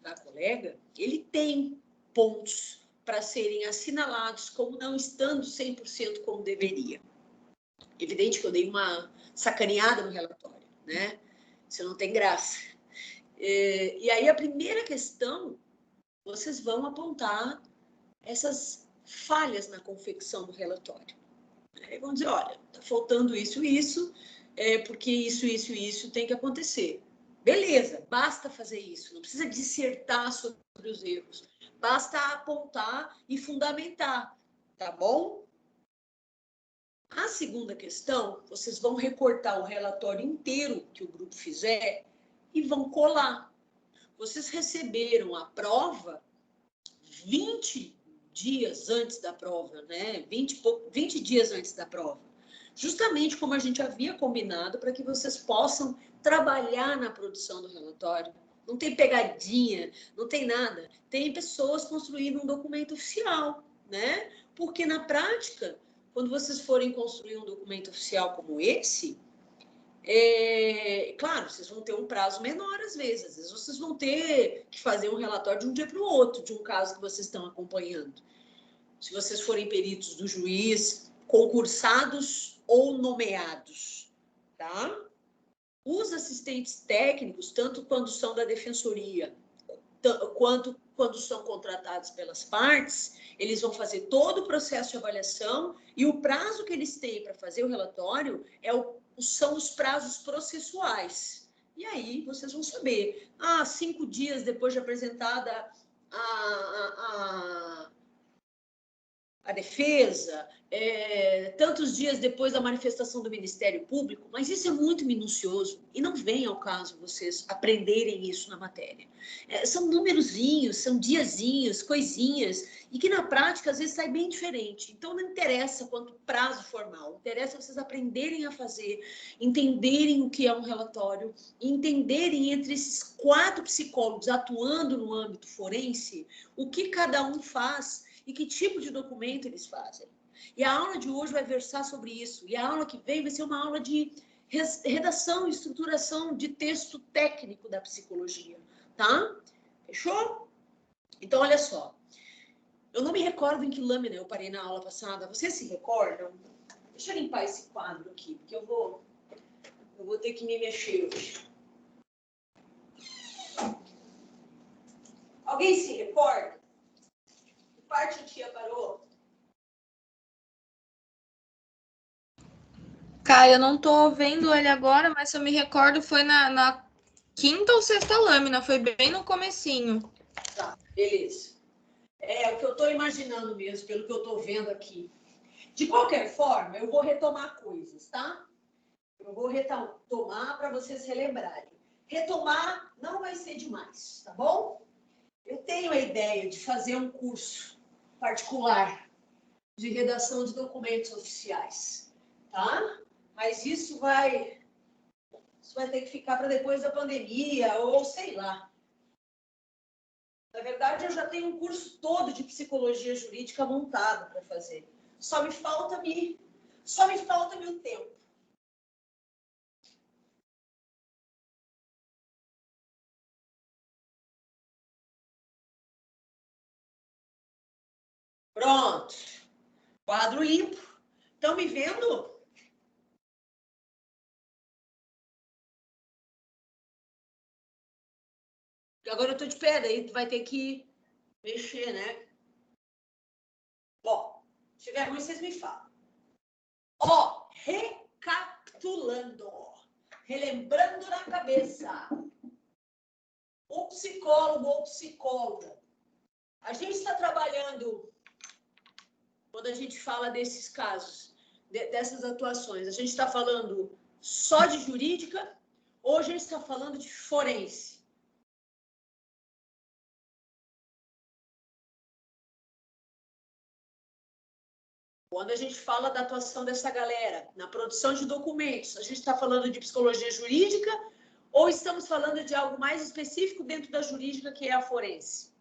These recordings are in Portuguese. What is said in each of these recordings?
da colega, ele tem pontos para serem assinalados como não estando 100% como deveria. Evidente que eu dei uma sacaneada no relatório, né? Isso não tem graça. E aí a primeira questão, vocês vão apontar essas falhas na confecção do relatório. Aí vão dizer, olha, está faltando isso, porque isso tem que acontecer. Beleza, basta fazer isso, não precisa dissertar sobre os erros, basta apontar e fundamentar, tá bom? A segunda questão, vocês vão recortar o relatório inteiro que o grupo fizer e vão colar. Vocês receberam a prova 20 dias antes da prova, né? 20 dias antes da prova. Justamente como a gente havia combinado para que vocês possam trabalhar na produção do relatório. Não tem pegadinha, não tem nada. Tem pessoas construindo um documento oficial, né? Porque na prática, quando vocês forem construir um documento oficial como esse, claro, vocês vão ter um prazo menor às vezes vocês vão ter que fazer um relatório de um dia para o outro, de um caso que vocês estão acompanhando. Se vocês forem peritos do juiz, concursados ou nomeados, tá? Os assistentes técnicos, tanto quando são da defensoria, quanto quando são contratados pelas partes, eles vão fazer todo o processo de avaliação e o prazo que eles têm para fazer o relatório são os prazos processuais. E aí vocês vão saber, 5 dias depois de apresentada a defesa, tantos dias depois da manifestação do Ministério Público, mas isso é muito minucioso e não vem ao caso vocês aprenderem isso na matéria. São numerozinhos, são diazinhos, coisinhas, e que na prática às vezes sai bem diferente. Então não interessa quanto prazo formal, interessa vocês aprenderem a fazer, entenderem o que é um relatório, entenderem entre esses 4 psicólogos atuando no âmbito forense, o que cada um faz e que tipo de documento eles fazem. E a aula de hoje vai versar sobre isso. E a aula que vem vai ser uma aula de redação e estruturação de texto técnico da psicologia, tá? Fechou? Então, olha só. Eu não me recordo em que lâmina eu parei na aula passada. Vocês se recordam? Deixa eu limpar esse quadro aqui, porque eu vou ter que me mexer hoje. Alguém se recorda? Que parte a tia parou? Cara, eu não tô vendo ele agora, mas se eu me recordo, foi na 5ª ou 6ª lâmina, foi bem no comecinho. Tá, beleza. É o que eu tô imaginando mesmo, pelo que eu tô vendo aqui. De qualquer forma, eu vou retomar coisas, tá? Eu vou retomar para vocês relembrarem. Retomar não vai ser demais, tá bom? Eu tenho a ideia de fazer um curso particular de redação de documentos oficiais, tá? Mas isso vai ter que ficar para depois da pandemia, ou sei lá. Na verdade, eu já tenho um curso todo de psicologia jurídica montado para fazer. Só me falta-me o tempo. Pronto. Quadro limpo. Estão me vendo? Agora eu estou de pé, daí tu vai ter que mexer, né? Bom, se tiver ruim, vocês me falam. Ó, recapitulando, relembrando na cabeça. O psicólogo ou psicóloga. A gente está trabalhando, quando a gente fala desses casos, dessas atuações, a gente está falando só de jurídica ou a gente está falando de forense? Quando a gente fala da atuação dessa galera na produção de documentos, a gente está falando de psicologia jurídica ou estamos falando de algo mais específico dentro da jurídica, que é a forense?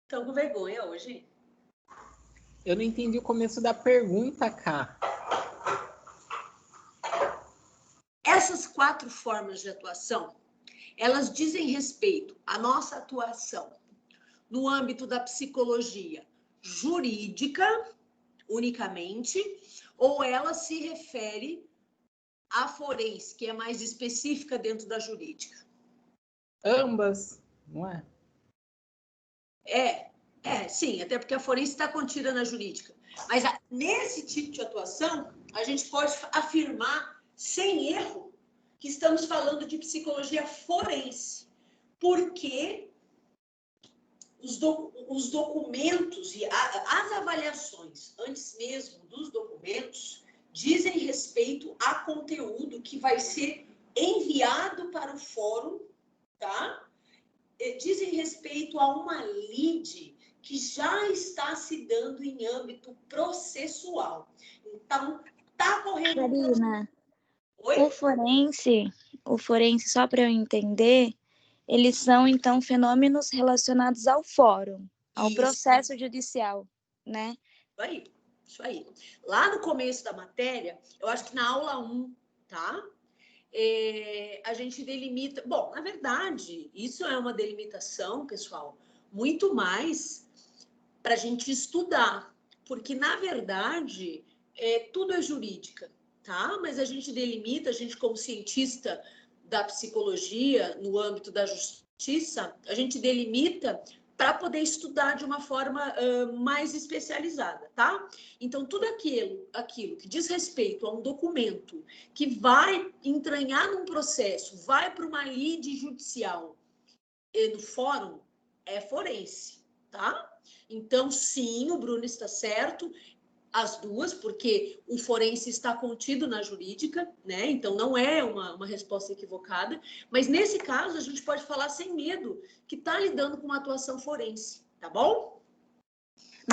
Estão com vergonha hoje? Eu não entendi o começo da pergunta, Cá. Essas 4 formas de atuação, elas dizem respeito à nossa atuação no âmbito da psicologia jurídica, unicamente, ou ela se refere à forense, que é mais específica dentro da jurídica? Ambas, não é? Sim, até porque a forense está contida na jurídica. Mas nesse tipo de atuação, a gente pode afirmar, sem erro, que estamos falando de psicologia forense, porque os documentos e as avaliações, antes mesmo dos documentos, dizem respeito a conteúdo que vai ser enviado para o fórum, tá? Dizem respeito a uma lide que já está se dando em âmbito processual. Então, está correndo... Karina, Oi? o forense, só para eu entender, eles são, então, fenômenos relacionados ao fórum, ao Isso. processo judicial, né? Isso aí. Lá no começo da matéria, eu acho que na aula 1, tá? A gente delimita... Bom, na verdade, isso é uma delimitação, pessoal, muito mais para a gente estudar, porque, na verdade, tudo é jurídica, tá? Mas a gente delimita, a gente como cientista da psicologia, no âmbito da justiça, a gente delimita para poder estudar de uma forma mais especializada, tá? Então, tudo aquilo que diz respeito a um documento que vai entranhar num processo, vai para uma lide judicial no fórum, é forense, tá? Então, sim, o Bruno está certo, as duas, porque o forense está contido na jurídica, né? Então, não é uma resposta equivocada, mas nesse caso, a gente pode falar sem medo que está lidando com uma atuação forense, tá bom?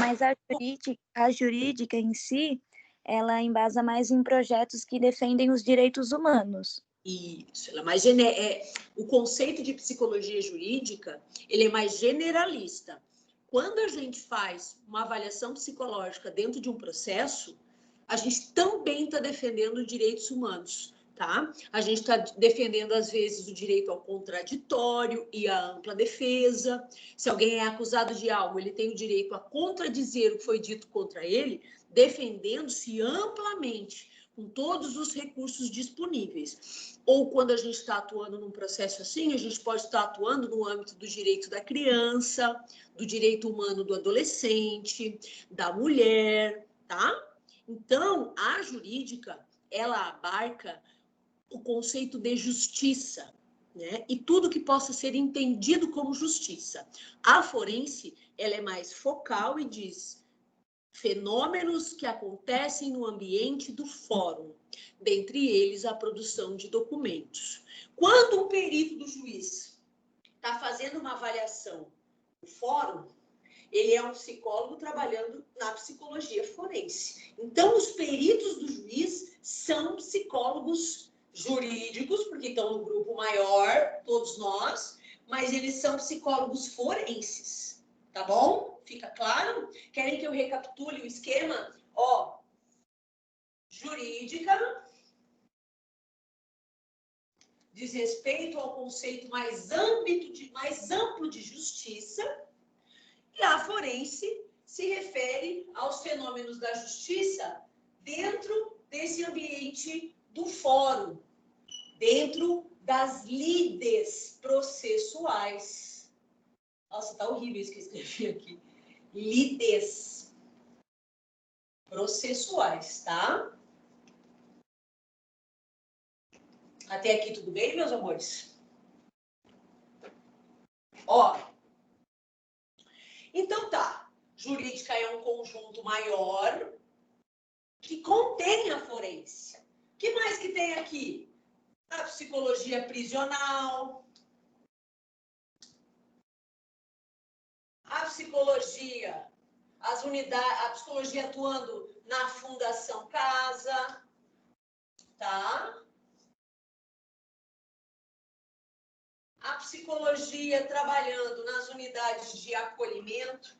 Mas a jurídica em si, ela embasa mais em projetos que defendem os direitos humanos. Isso, ela é mais o conceito de psicologia jurídica, ele é mais generalista. Quando a gente faz uma avaliação psicológica dentro de um processo, a gente também está defendendo direitos humanos, tá? A gente está defendendo, às vezes, o direito ao contraditório e à ampla defesa. Se alguém é acusado de algo, ele tem o direito a contradizer o que foi dito contra ele, defendendo-se amplamente, com todos os recursos disponíveis. Ou quando a gente está atuando num processo assim, a gente pode estar atuando no âmbito do direito da criança, do direito humano do adolescente, da mulher, tá? Então, a jurídica, ela abarca o conceito de justiça, né? E tudo que possa ser entendido como justiça. A forense, ela é mais focal e diz fenômenos que acontecem no ambiente do fórum, dentre eles a produção de documentos. Quando um perito do juiz está fazendo uma avaliação no fórum, ele é um psicólogo trabalhando na psicologia forense. Então, os peritos do juiz são psicólogos jurídicos, porque estão no grupo maior, todos nós, mas eles são psicólogos forenses, tá bom? Fica claro? Querem que eu recapitule o esquema? Ó, jurídica diz respeito ao conceito mais amplo de justiça, e a forense se refere aos fenômenos da justiça dentro desse ambiente do fórum, dentro das lides processuais. Nossa, tá horrível isso que eu escrevi aqui. Lides processuais, tá? Até aqui tudo bem, meus amores? Ó, então tá. Jurídica é um conjunto maior que contém a forense. O que mais que tem aqui? A psicologia prisional, a psicologia, a psicologia atuando na Fundação Casa, tá? A psicologia trabalhando nas unidades de acolhimento.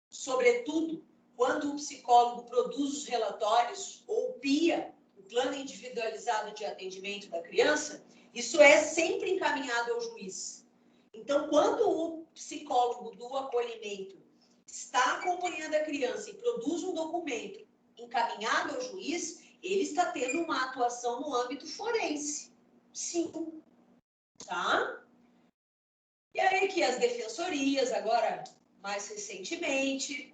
Sobretudo, quando o psicólogo produz os relatórios, ou o PIA, o Plano Individualizado de Atendimento da Criança, isso é sempre encaminhado ao juiz. Então, quando o psicólogo do acolhimento está acompanhando a criança e produz um documento encaminhado ao juiz, ele está tendo uma atuação no âmbito forense. Sim. Tá? E aí que as defensorias, agora, mais recentemente,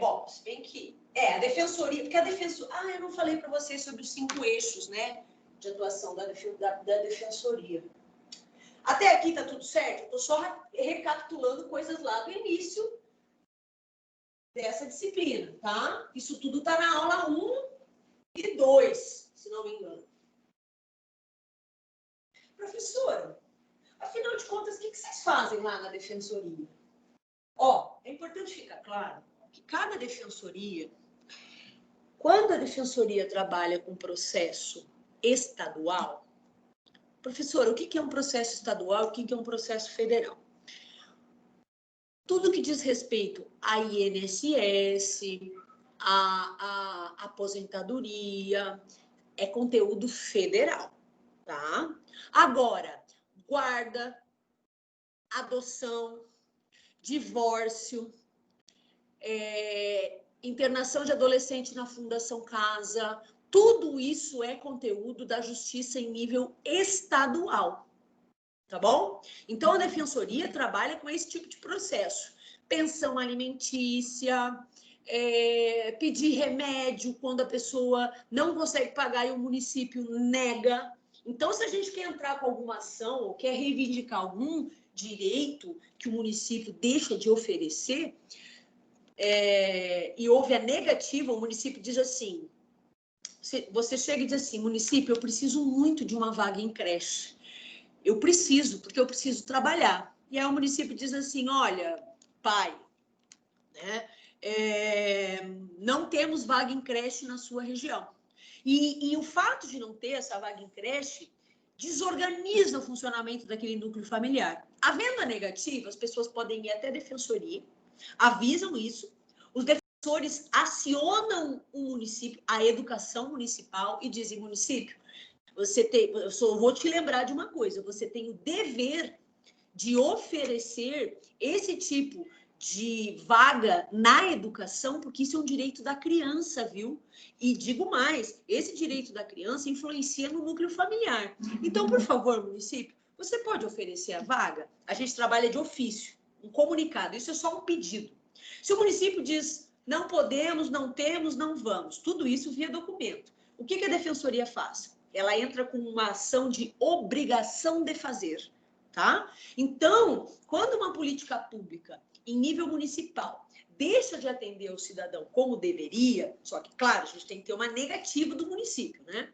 bom, se bem que, a defensoria, porque a defensoria, eu não falei para vocês sobre os 5 eixos, né, de atuação da defensoria. Até aqui tá tudo certo? Estou só recapitulando coisas lá do início dessa disciplina, tá? Isso tudo tá na aula 1 e 2, se não me engano. Professora, afinal de contas, o que vocês fazem lá na defensoria? É importante ficar claro que cada defensoria, quando a defensoria trabalha com processo estadual, professora, o que é um processo estadual e o que é um processo federal? Tudo que diz respeito a INSS, a aposentadoria, é conteúdo federal, tá? Agora, guarda, adoção, divórcio, internação de adolescente na Fundação Casa, tudo isso é conteúdo da justiça em nível estadual, tá bom? Então, a defensoria trabalha com esse tipo de processo. Pensão alimentícia, pedir remédio quando a pessoa não consegue pagar e o município nega. Então, se a gente quer entrar com alguma ação ou quer reivindicar algum direito que o município deixa de oferecer, e houve a negativa, o município diz assim, você chega e diz assim, município, eu preciso muito de uma vaga em creche. Eu preciso, porque eu preciso trabalhar. E aí o município diz assim, olha, pai, né, não temos vaga em creche na sua região. E o fato de não ter essa vaga em creche desorganiza o funcionamento daquele núcleo familiar. Havendo a negativa, as pessoas podem ir até a defensoria, avisam isso, os defensores acionam o município, a educação municipal, e dizem, município, eu só vou te lembrar de uma coisa, você tem o dever de oferecer esse tipo de vaga na educação, porque isso é um direito da criança, viu? E digo mais, esse direito da criança influencia no núcleo familiar. Então, por favor, município, você pode oferecer a vaga? A gente trabalha de ofício, um comunicado, isso é só um pedido. Se o município diz, não podemos, não temos, não vamos, tudo isso via documento. O que a defensoria faz? Ela entra com uma ação de obrigação de fazer, tá? Então, quando uma política pública em nível municipal deixa de atender o cidadão como deveria, só que, claro, a gente tem que ter uma negativa do município, né?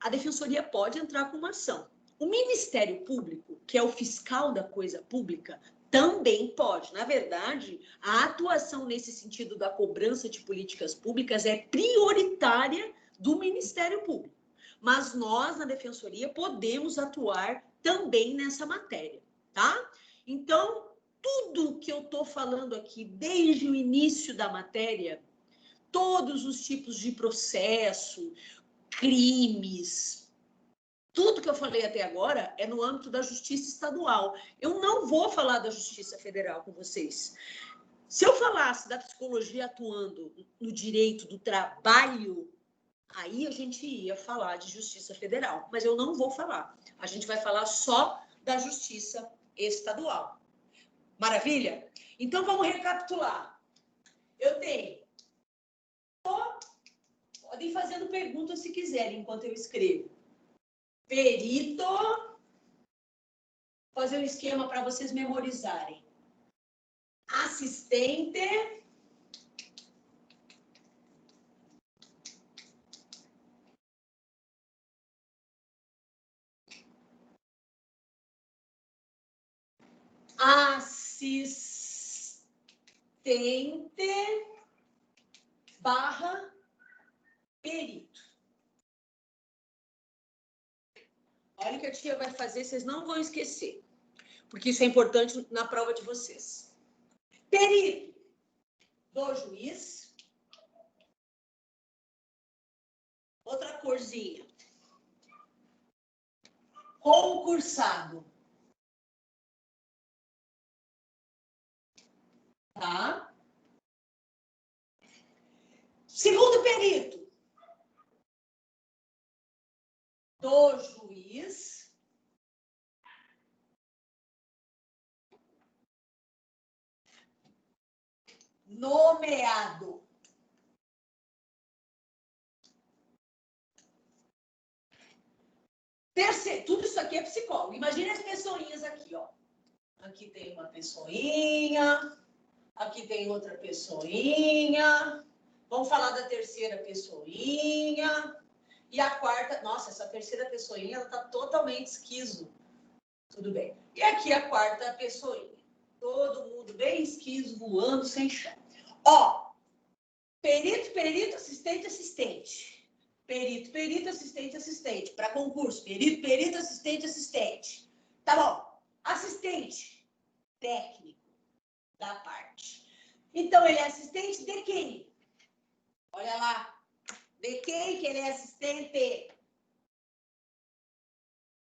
A defensoria pode entrar com uma ação. O Ministério Público, que é o fiscal da coisa pública, também pode. Na verdade, a atuação nesse sentido da cobrança de políticas públicas é prioritária do Ministério Público. Mas nós, na defensoria, podemos atuar também nessa matéria, tá? Então, tudo que eu estou falando aqui, desde o início da matéria, todos os tipos de processo, crimes, tudo que eu falei até agora é no âmbito da justiça estadual. Eu não vou falar da justiça federal com vocês. Se eu falasse da psicologia atuando no direito do trabalho, aí a gente ia falar de justiça federal, mas eu não vou falar. A gente vai falar só da justiça estadual. Maravilha? Então, vamos recapitular. Eu tenho... Podem ir fazendo perguntas se quiserem, enquanto eu escrevo. Perito. Fazer um esquema para vocês memorizarem. Assistente. Assistente barra perito. Olha o que a tia vai fazer, vocês não vão esquecer, porque isso é importante na prova de vocês. Perito. do juiz. Outra corzinha. Concursado. Tá? Segundo perito. Do juiz. Nomeado. Terceiro, tudo isso aqui é psicólogo. Imagina as pessoinhas aqui, ó. Aqui tem uma pessoinha, aqui tem outra pessoinha. Vamos falar da terceira pessoinha. E a quarta, nossa, essa terceira pessoinha, ela tá totalmente esquizo. Tudo bem. E aqui a quarta pessoinha. Todo mundo bem esquizo, voando, sem chão. Ó, perito, perito, assistente, assistente. Perito, perito, assistente, assistente. Para concurso, perito, perito, assistente, assistente. Tá bom. Assistente técnico da parte. Então, ele é assistente de quem? Olha lá. De quem que ele é assistente?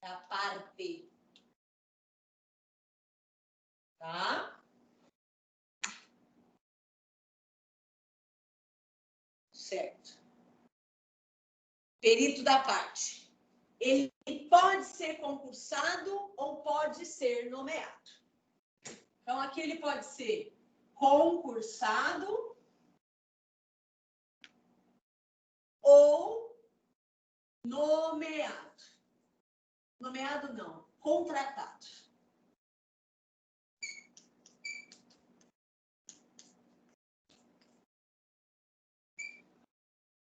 Da parte. Tá? Certo. Perito da parte. Ele pode ser concursado ou pode ser nomeado. Então, aqui ele pode ser concursado ou nomeado. Nomeado não, contratado.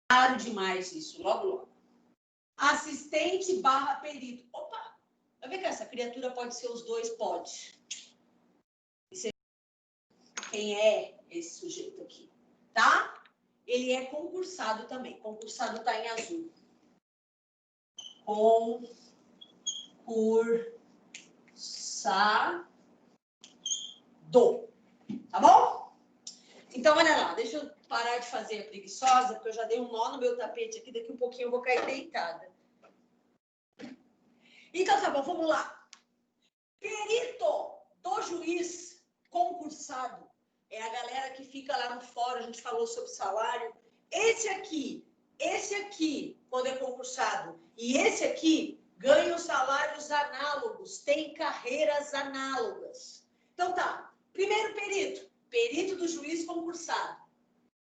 Claro demais isso, logo, logo. Assistente barra perito. Opa, vai ver que essa criatura pode ser os dois? Pode. Quem é esse sujeito aqui, tá? Ele é concursado também. Concursado tá em azul. Concursado. Tá bom? Então, olha lá. Deixa eu parar de fazer a preguiçosa, porque eu já dei um nó no meu tapete aqui. Daqui um pouquinho eu vou cair deitada. Então, tá bom. Vamos lá. Perito do juiz concursado. É a galera que fica lá no fórum, a gente falou sobre salário. Esse aqui, quando é concursado, e esse aqui, ganham salários análogos, tem carreiras análogas. Então tá, primeiro perito, perito do juiz concursado.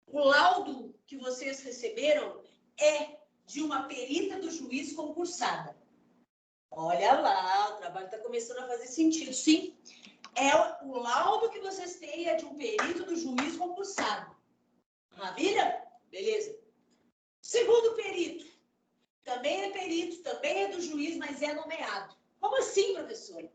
O laudo que vocês receberam é de uma perita do juiz concursada. Olha lá, o trabalho está começando a fazer sentido, sim. O laudo que vocês têm é de um perito do juiz concursado. Maravilha? Beleza. Segundo perito. Também é perito, também é do juiz, mas é nomeado. Como assim, professor?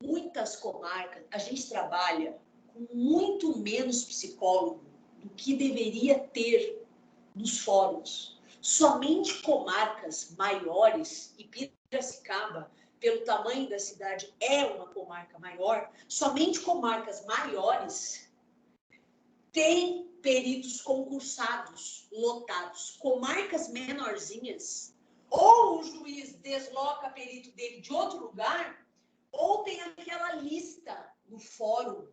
Muitas comarcas, a gente trabalha com muito menos psicólogo do que deveria ter nos fóruns. Somente comarcas maiores, e Piracicaba, pelo tamanho da cidade, é uma comarca maior, somente comarcas maiores têm peritos concursados, lotados. Comarcas menorzinhas, ou o juiz desloca perito dele de outro lugar, ou tem aquela lista no fórum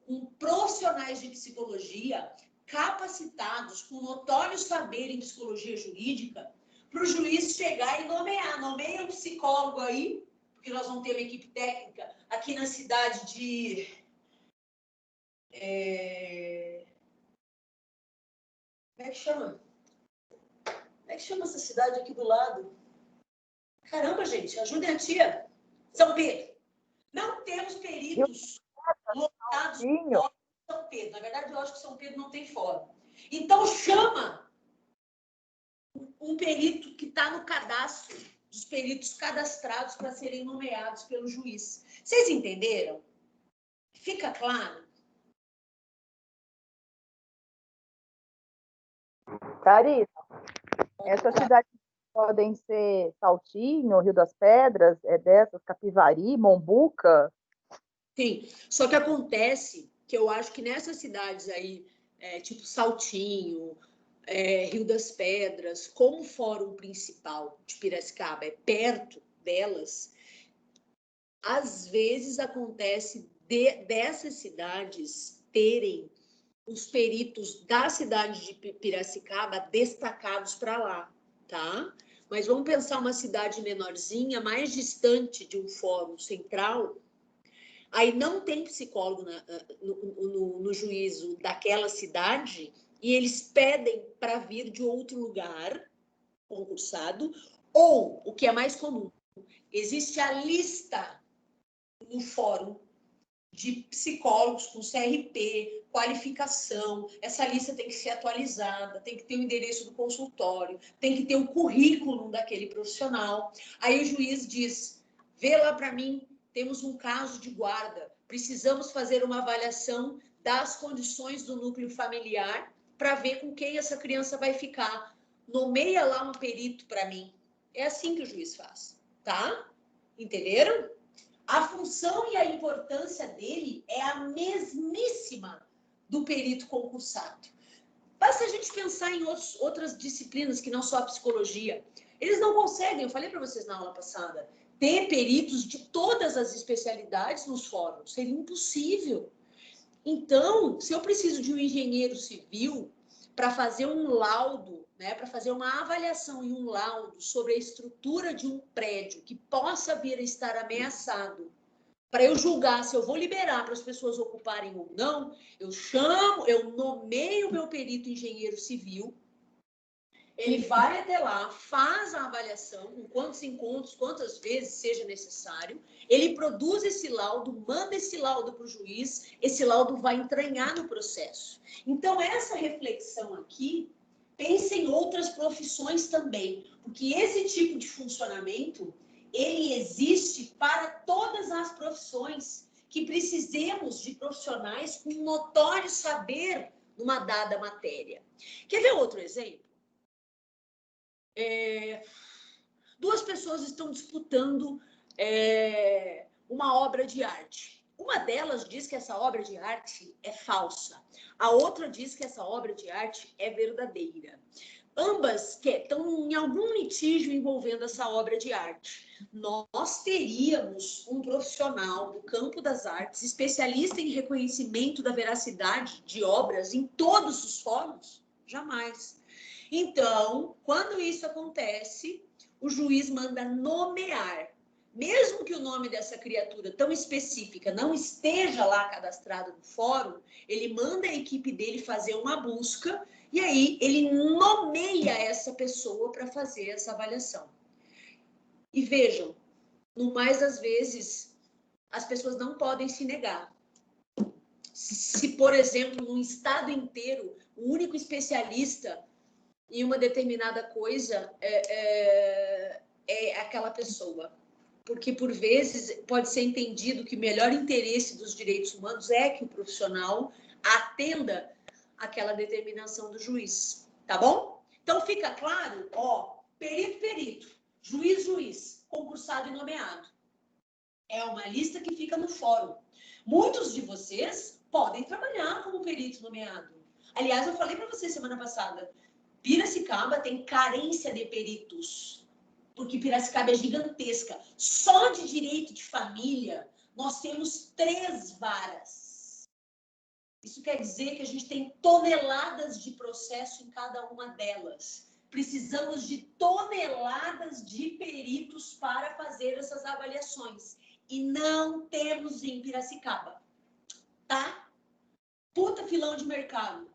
com profissionais de psicologia capacitados, com notório saber em psicologia jurídica, para o juiz chegar e nomear. Nomeia um psicólogo aí, porque nós vamos ter uma equipe técnica aqui na cidade de... Como é que chama? Como é que chama essa cidade aqui do lado? Caramba, gente, ajudem a tia. São Pedro. Não temos peritos lotados em São Pedro. Na verdade, eu acho que São Pedro não tem fórum. Então, chama um perito que está no cadastro dos peritos cadastrados para serem nomeados pelo juiz. Vocês entenderam? Fica claro? Karina, essas cidades podem ser Saltinho, Rio das Pedras, dessas, Capivari, Mombuca? Sim, só que acontece que eu acho que nessas cidades aí, tipo Saltinho, Rio das Pedras, como o fórum principal de Piracicaba é perto delas, às vezes acontece dessas cidades terem os peritos da cidade de Piracicaba destacados para lá, tá? Mas vamos pensar uma cidade menorzinha, mais distante de um fórum central, aí não tem psicólogo no juízo daquela cidade e eles pedem para vir de outro lugar, concursado, ou, o que é mais comum, existe a lista no fórum de psicólogos com CRP, qualificação, essa lista tem que ser atualizada, tem que ter o endereço do consultório, tem que ter o currículo daquele profissional. Aí o juiz diz, vê lá para mim, temos um caso de guarda, precisamos fazer uma avaliação das condições do núcleo familiar para ver com quem essa criança vai ficar. Nomeia lá um perito para mim. É assim que o juiz faz, tá? Entenderam? A função e a importância dele é a mesmíssima do perito concursado. Basta a gente pensar em outras disciplinas que não só a psicologia. Eles não conseguem, eu falei para vocês na aula passada, ter peritos de todas as especialidades nos fóruns. Seria impossível. Então, se eu preciso de um engenheiro civil para fazer um laudo, né, para fazer uma avaliação e um laudo sobre a estrutura de um prédio que possa vir a estar ameaçado, para eu julgar se eu vou liberar para as pessoas ocuparem ou não, eu nomeio o meu perito engenheiro civil, ele vai até lá, faz a avaliação, com quantos encontros, quantas vezes seja necessário, ele produz esse laudo, manda esse laudo para o juiz, esse laudo vai entranhar no processo. Então, essa reflexão aqui, pense em outras profissões também, porque esse tipo de funcionamento, ele existe para todas as profissões, que precisemos de profissionais com notório saber numa dada matéria. Quer ver outro exemplo? Duas pessoas estão disputando uma obra de arte. Uma delas diz que essa obra de arte é falsa. A outra diz que essa obra de arte é verdadeira. Ambas estão em algum litígio envolvendo essa obra de arte. Nós teríamos um profissional do campo das artes, especialista em reconhecimento da veracidade de obras em todos os fóruns? Jamais. Então, quando isso acontece, o juiz manda nomear. Mesmo que o nome dessa criatura tão específica não esteja lá cadastrado no fórum, ele manda a equipe dele fazer uma busca e aí ele nomeia essa pessoa para fazer essa avaliação. E vejam, no mais das vezes, as pessoas não podem se negar. Se, por exemplo, num estado inteiro, o único especialista em uma determinada coisa é aquela pessoa. Porque, por vezes, pode ser entendido que o melhor interesse dos direitos humanos é que o profissional atenda aquela determinação do juiz. Tá bom? Então, fica claro, perito, juiz, concursado e nomeado. É uma lista que fica no fórum. Muitos de vocês podem trabalhar como perito nomeado. Aliás, eu falei para vocês semana passada, Piracicaba tem carência de peritos, porque Piracicaba é gigantesca. Só de direito de família, nós temos 3 varas. Isso quer dizer que a gente tem toneladas de processo em cada uma delas. Precisamos de toneladas de peritos para fazer essas avaliações. E não temos em Piracicaba. Tá? Puta filão de mercado.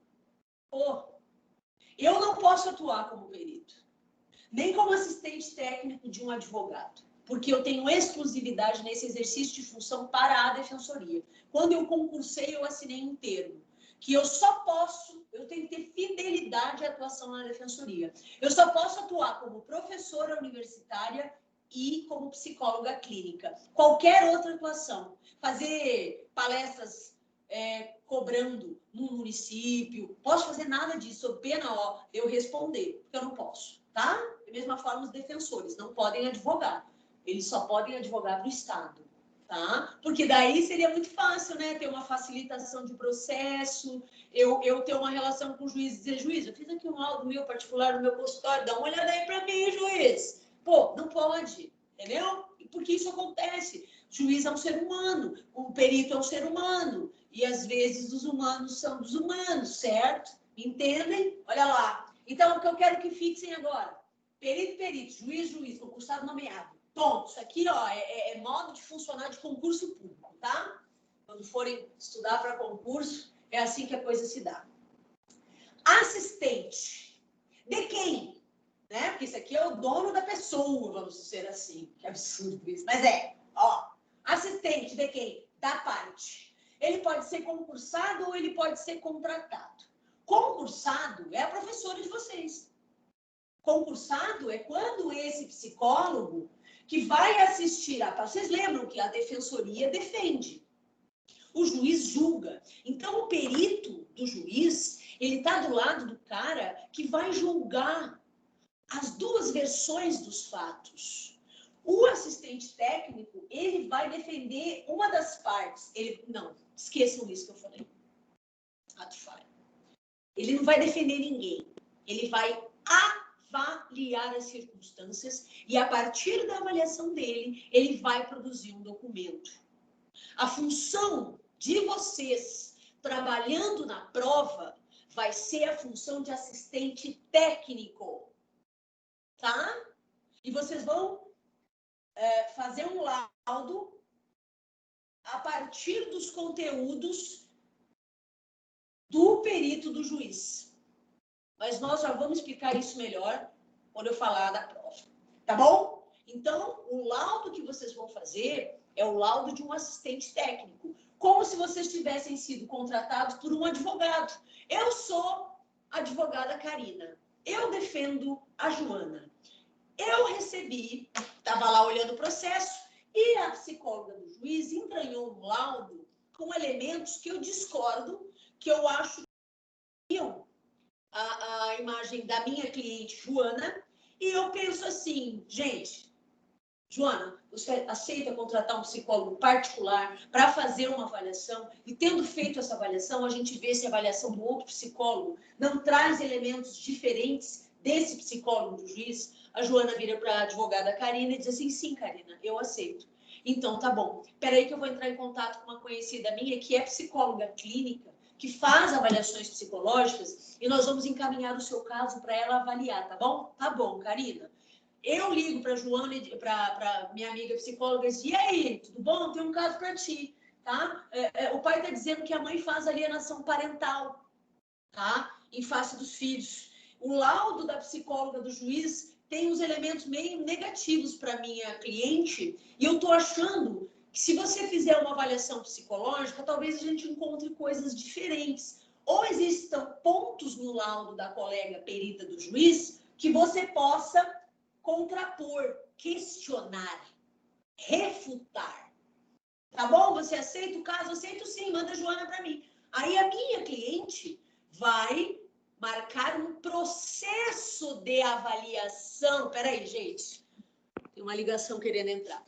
Eu não posso atuar como perito, nem como assistente técnico de um advogado, porque eu tenho exclusividade nesse exercício de função para a defensoria. Quando eu concursei, eu assinei um termo, que eu tenho que ter fidelidade à atuação na defensoria. Eu só posso atuar como professora universitária e como psicóloga clínica. Qualquer outra atuação, fazer palestras cobrando no município, posso fazer nada disso, sob pena eu responder, porque eu não posso, tá? Da mesma forma, os defensores não podem advogar, eles só podem advogar para o Estado. tá? Porque daí seria muito fácil, né? Ter uma facilitação de processo, eu ter uma relação com o juiz e dizer, juiz, eu fiz aqui um laudo meu particular no meu consultório, dá uma olhada aí para mim, juiz. Pô, não pode, entendeu? Porque isso acontece. O juiz é um ser humano, o perito é um ser humano, e às vezes os humanos são dos humanos, certo? Entendem? Olha lá. Então, o que eu quero que fixem agora, perito, juiz, concursado nomeado. Ponto. Isso aqui, ó, é modo de funcionar de concurso público, tá? Quando forem estudar para concurso, é assim que a coisa se dá. Assistente. De quem? Né? Porque isso aqui é o dono da pessoa, vamos dizer assim. Que absurdo isso. Mas ó. Assistente de quem? Da parte. Ele pode ser concursado ou ele pode ser contratado. Concursado é a professora de vocês. Concursado é quando esse psicólogo que vai assistir vocês lembram que a defensoria defende. O juiz julga. Então, o perito do juiz, ele está do lado do cara que vai julgar as duas versões dos fatos. O assistente técnico, ele vai defender uma das partes. Não, esqueçam isso que eu falei. Ato falho. Ele não vai defender ninguém. Ele vai avaliar as circunstâncias e, a partir da avaliação dele, ele vai produzir um documento. A função de vocês trabalhando na prova vai ser a função de assistente técnico, tá? E vocês vão fazer um laudo a partir dos conteúdos do perito do juiz. Mas nós já vamos explicar isso melhor quando eu falar da prova, tá bom? Então, o laudo que vocês vão fazer é o laudo de um assistente técnico, como se vocês tivessem sido contratados por um advogado. Eu sou a advogada Karina, eu defendo a Joana. Eu recebi, estava lá olhando o processo, e a psicóloga do juiz entranhou um laudo com elementos que eu discordo, que eu acho que a imagem da minha cliente Joana, e eu penso assim, gente, Joana, você aceita contratar um psicólogo particular para fazer uma avaliação, e tendo feito essa avaliação, a gente vê se a avaliação do outro psicólogo não traz elementos diferentes desse psicólogo do juiz. A Joana vira para a advogada Karina e diz assim, sim, Karina, eu aceito. Então, tá bom. Peraí que eu vou entrar em contato com uma conhecida minha que é psicóloga clínica, que faz avaliações psicológicas, e nós vamos encaminhar o seu caso para ela avaliar, tá bom? Tá bom, Karina. Eu ligo para a Joana, para minha amiga psicóloga, e diz, e aí, tudo bom? Tem um caso para ti, tá? O pai está dizendo que a mãe faz alienação parental, tá? Em face dos filhos. O laudo da psicóloga do juiz tem uns elementos meio negativos para minha cliente, e eu estou achando que se você fizer uma avaliação psicológica, talvez a gente encontre coisas diferentes. Ou existam pontos no laudo da colega perita do juiz que você possa contrapor, questionar, refutar. Tá bom? Você aceita o caso? Aceito sim, manda a Joana para mim. Aí a minha cliente vai marcar um processo de avaliação. Peraí, gente. Tem uma ligação querendo entrar.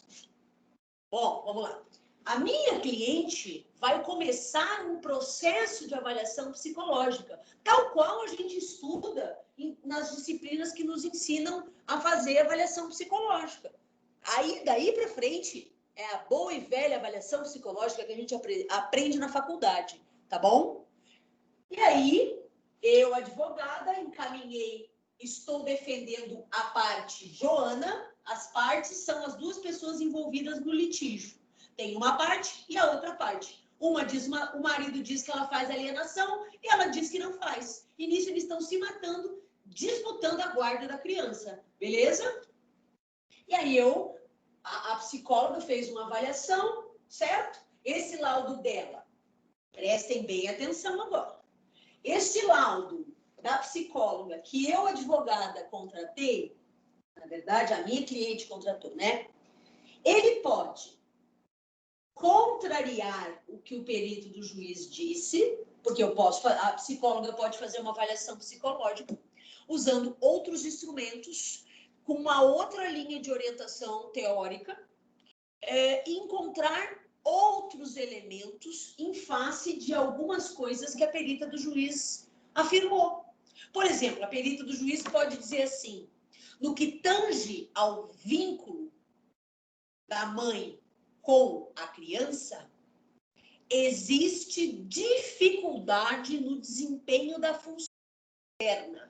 Bom, vamos lá. A minha cliente vai começar um processo de avaliação psicológica, tal qual a gente estuda nas disciplinas que nos ensinam a fazer avaliação psicológica. Aí, daí para frente, é a boa e velha avaliação psicológica que a gente aprende na faculdade, tá bom? E aí, eu, advogada, encaminhei, estou defendendo a parte Joana, as partes são as duas pessoas envolvidas no litígio. Tem uma parte e a outra parte. Uma diz, o marido diz que ela faz alienação e ela diz que não faz. E nisso eles estão se matando, disputando a guarda da criança, beleza? E aí a psicóloga fez uma avaliação, certo? Esse laudo dela, prestem bem atenção agora. Este laudo da psicóloga que eu, advogada, contratei, na verdade, a minha cliente contratou, né? Ele pode contrariar o que o perito do juiz disse, porque a psicóloga pode fazer uma avaliação psicológica usando outros instrumentos, com uma outra linha de orientação teórica, encontrar outros elementos em face de algumas coisas que a perita do juiz afirmou. Por exemplo, a perita do juiz pode dizer assim: no que tange ao vínculo da mãe com a criança, existe dificuldade no desempenho da função materna.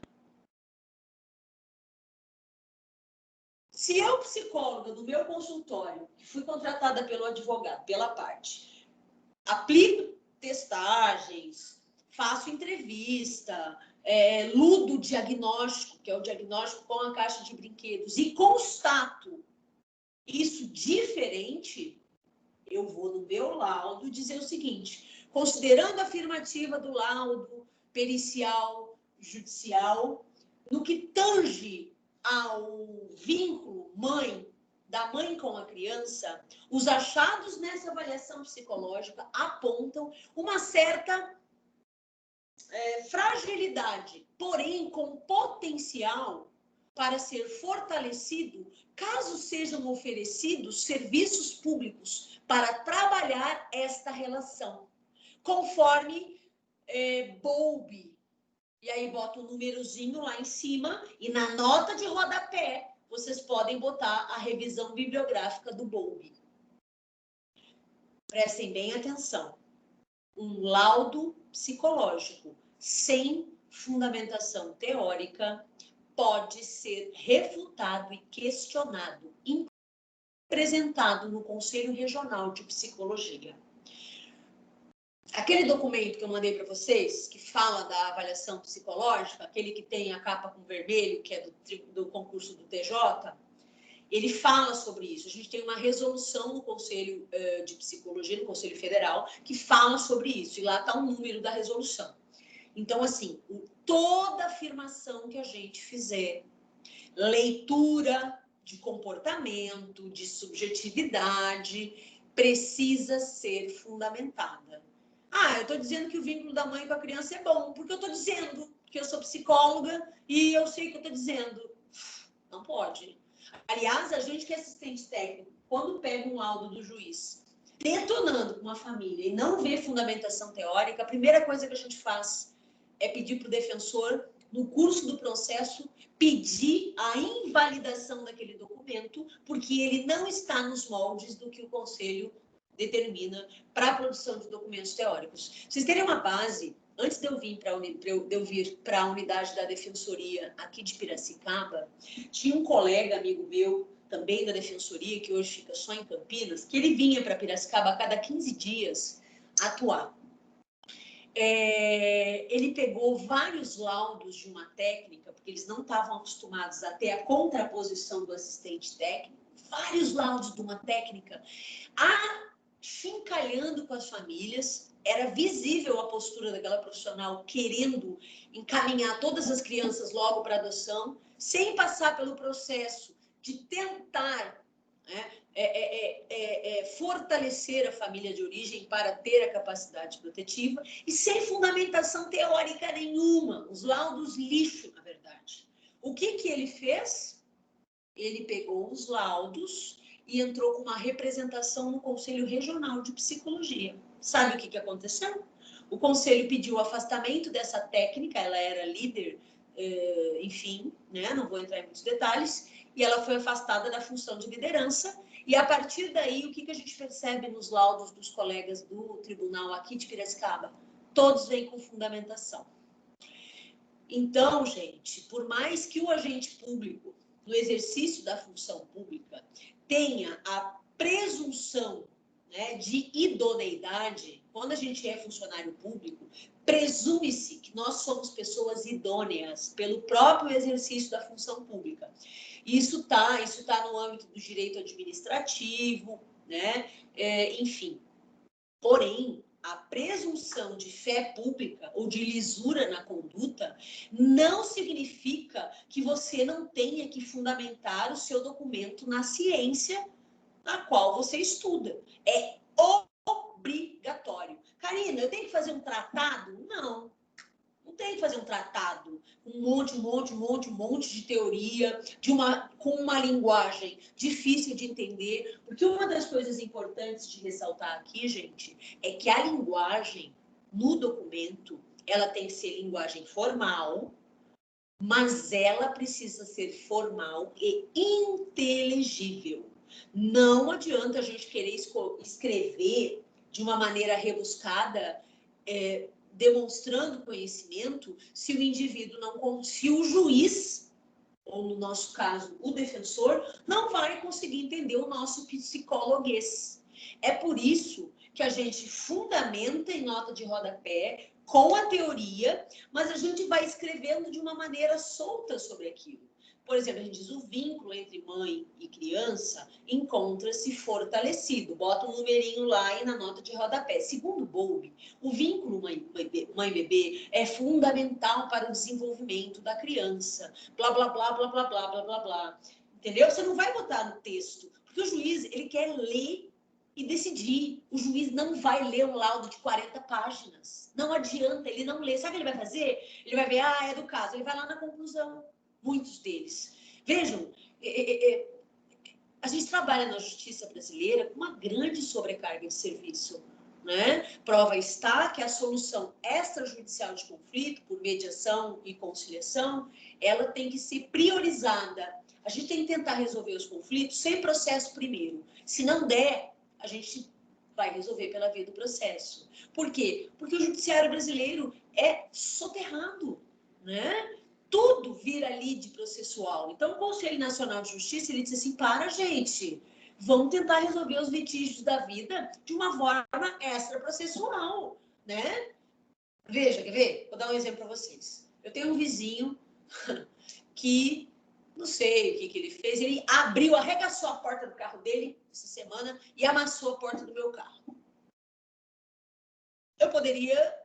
Se eu, psicóloga do meu consultório, que fui contratada pelo advogado, pela parte, aplico testagens, faço entrevista, ludo diagnóstico, que é o diagnóstico com a caixa de brinquedos, e constato isso diferente, eu vou no meu laudo dizer o seguinte: considerando a afirmativa do laudo pericial, judicial, no que tange ao vínculo da mãe com a criança, os achados nessa avaliação psicológica apontam uma certa fragilidade, porém com potencial para ser fortalecido caso sejam oferecidos serviços públicos para trabalhar esta relação, conforme Bowlby. E aí bota um númerozinho lá em cima e na nota de rodapé vocês podem botar a revisão bibliográfica do Bowlby. Prestem bem atenção. Um laudo psicológico sem fundamentação teórica pode ser refutado e questionado, apresentado no Conselho Regional de Psicologia. Aquele documento que eu mandei para vocês, que fala da avaliação psicológica, aquele que tem a capa com vermelho, que é do concurso do TJ, ele fala sobre isso. A gente tem uma resolução no Conselho de Psicologia, no Conselho Federal, que fala sobre isso. E lá está o número da resolução. Então, assim, toda afirmação que a gente fizer, leitura de comportamento, de subjetividade, precisa ser fundamentada. Eu estou dizendo que o vínculo da mãe com a criança é bom, porque eu estou dizendo que eu sou psicóloga e eu sei o que eu estou dizendo. Não pode. Aliás, a gente que é assistente técnico, quando pega um laudo do juiz detonando com uma família e não vê fundamentação teórica, a primeira coisa que a gente faz é pedir para o defensor, no curso do processo, pedir a invalidação daquele documento, porque ele não está nos moldes do que o Conselho determina para a produção de documentos teóricos. Pra vocês terem uma base, antes de eu vir para a unidade da Defensoria aqui de Piracicaba, tinha um colega, amigo meu, também da Defensoria, que hoje fica só em Campinas, que ele vinha para Piracicaba a cada 15 dias atuar. Ele pegou vários laudos de uma técnica, porque eles não estavam acostumados a ter a contraposição do assistente técnico, vários laudos de uma técnica, chincalhando com as famílias. Era visível a postura daquela profissional querendo encaminhar todas as crianças logo para adoção, sem passar pelo processo de tentar fortalecer a família de origem para ter a capacidade protetiva e sem fundamentação teórica nenhuma, os laudos lixo, na verdade. O que ele fez? Ele pegou os laudos e entrou com uma representação no Conselho Regional de Psicologia. Sabe o que aconteceu? O Conselho pediu o afastamento dessa técnica, ela era líder, enfim, né? Não vou entrar em muitos detalhes, e ela foi afastada da função de liderança. E a partir daí, o que a gente percebe nos laudos dos colegas do tribunal aqui de Piracicaba? Todos vêm com fundamentação. Então, gente, por mais que o agente público, no exercício da função pública, tenha a presunção, né, de idoneidade, quando a gente é funcionário público, presume-se que nós somos pessoas idôneas pelo próprio exercício da função pública. Isso tá no âmbito do direito administrativo, né? Enfim. Porém, a presunção de fé pública ou de lisura na conduta não significa que você não tenha que fundamentar o seu documento na ciência na qual você estuda. É obrigatório. Karina, eu tenho que fazer um tratado? Não. Não tem que fazer um tratado, um monte de teoria, com uma linguagem difícil de entender. Porque uma das coisas importantes de ressaltar aqui, gente, é que a linguagem no documento, ela tem que ser linguagem formal, mas ela precisa ser formal e inteligível. Não adianta a gente querer escrever de uma maneira rebuscada, demonstrando conhecimento, se o indivíduo não, se o juiz, ou no nosso caso, o defensor, não vai conseguir entender o nosso psicologuês. É por isso que a gente fundamenta em nota de rodapé com a teoria, mas a gente vai escrevendo de uma maneira solta sobre aquilo. Por exemplo, a gente diz o vínculo entre mãe e criança encontra-se fortalecido. Bota um numerinho lá e na nota de rodapé. Segundo Bowlby, o vínculo mãe-bebê é fundamental para o desenvolvimento da criança. Blá, blá, blá, blá, blá, blá, blá, blá, blá. Entendeu? Você não vai botar no texto, porque o juiz, ele quer ler e decidir. O juiz não vai ler um laudo de 40 páginas. Não adianta, ele não lê. Sabe o que ele vai fazer? Ele vai ver, é do caso. Ele vai lá na conclusão. Muitos deles. Vejam, a gente trabalha na justiça brasileira com uma grande sobrecarga de serviço, né? Prova está que a solução extrajudicial de conflito, por mediação e conciliação, ela tem que ser priorizada. A gente tem que tentar resolver os conflitos sem processo primeiro. Se não der, a gente vai resolver pela via do processo. Por quê? Porque o judiciário brasileiro é soterrado, né? Tudo vira lide processual. Então, o Conselho Nacional de Justiça, ele disse assim, gente, vamos tentar resolver os litígios da vida de uma forma extraprocessual, né? Veja, quer ver? Vou dar um exemplo para vocês. Eu tenho um vizinho que, não sei o que ele fez, ele arregaçou a porta do carro dele essa semana e amassou a porta do meu carro. Eu poderia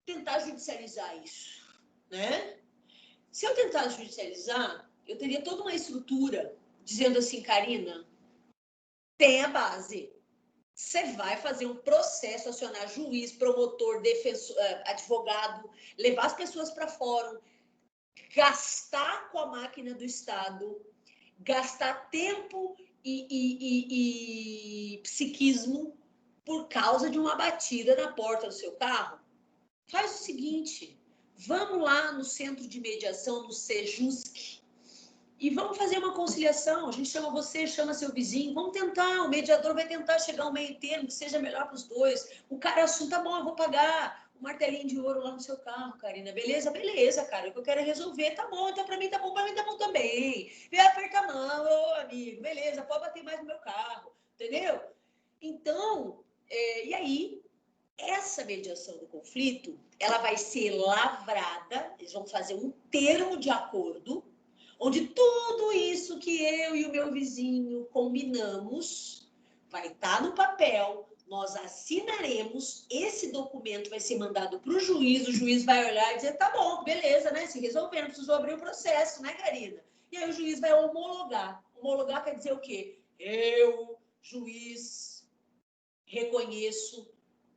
tentar judicializar isso, né? Se eu tentar judicializar, eu teria toda uma estrutura dizendo assim, Karina, tem a base. Você vai fazer um processo, acionar juiz, promotor, defensor, advogado, levar as pessoas para fórum, gastar com a máquina do Estado, gastar tempo e psiquismo por causa de uma batida na porta do seu carro. Faz o seguinte, vamos lá no centro de mediação, no Sejusc, e vamos fazer uma conciliação. A gente chama você, chama seu vizinho, vamos tentar, o mediador vai tentar chegar ao meio termo, que seja melhor para os dois. O cara assume, tá bom, eu vou pagar o martelinho de ouro lá no seu carro, Karina. Beleza? Beleza, cara, o que eu quero é resolver. Tá bom, então para mim tá bom também. Vem apertar a mão, ô amigo, beleza, pode bater mais no meu carro, entendeu? Então, e aí, essa mediação do conflito, ela vai ser lavrada, eles vão fazer um termo de acordo, onde tudo isso que eu e o meu vizinho combinamos vai estar no papel, nós assinaremos, esse documento vai ser mandado para o juiz vai olhar e dizer, tá bom, beleza, né? Se resolver, não precisou abrir o processo, né, Karina? E aí o juiz vai homologar. Homologar quer dizer o quê? Eu, juiz, reconheço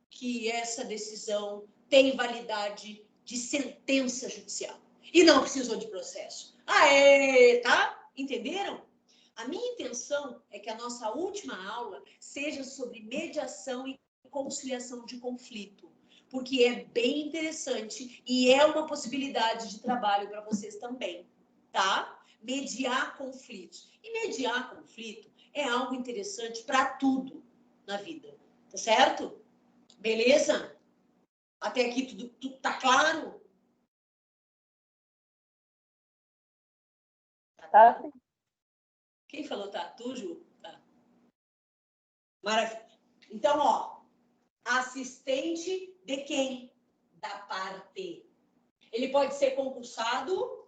que essa decisão tem validade de sentença judicial. E não precisou de processo. Aê, tá? Entenderam? A minha intenção é que a nossa última aula seja sobre mediação e conciliação de conflito, porque é bem interessante e é uma possibilidade de trabalho para vocês também, tá? Mediar conflitos. E mediar conflito é algo interessante para tudo na vida, tá certo? Beleza? Até aqui tudo tá claro? Tá sim. Quem falou tá? Tu, Ju? Tá. Maravilha. Então, ó, assistente de quem? Da parte. Ele pode ser concursado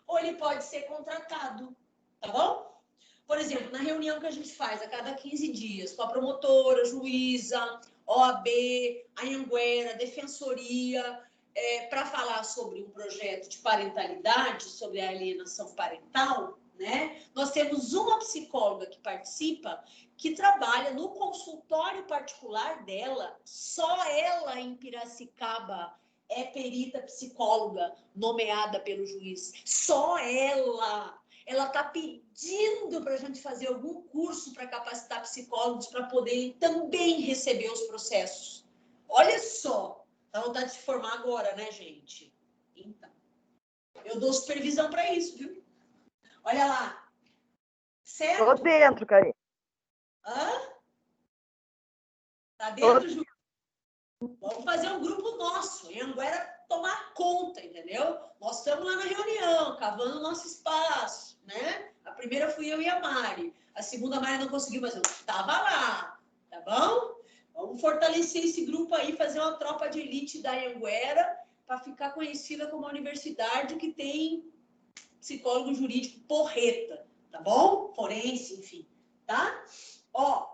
ou ele pode ser contratado, tá bom? Por exemplo, na reunião que a gente faz a cada 15 dias com a promotora, juíza, OAB, Anhanguera, defensoria, para falar sobre um projeto de parentalidade, sobre a alienação parental, né? Nós temos uma psicóloga que participa, que trabalha no consultório particular dela, só ela em Piracicaba é perita psicóloga nomeada pelo juiz. Só ela. Ela está pedindo para a gente fazer algum curso para capacitar psicólogos para poderem também receber os processos. Olha só, dá vontade de se formar agora, né, gente? Então, eu dou supervisão para isso, viu? Olha lá. Certo? Tô dentro, Karina. Hã? Tá dentro, Ju? Vamos fazer um grupo nosso. Em Anguera tomar conta, entendeu? Nós estamos lá na reunião, cavando o nosso espaço, né? A primeira fui eu e a Mari. A segunda a Mari não conseguiu, mas eu estava lá, tá bom? Vamos fortalecer esse grupo aí, fazer uma tropa de elite da Anguera para ficar conhecida como a universidade que tem psicólogo jurídico porreta, tá bom? Forense, enfim, tá? Ó,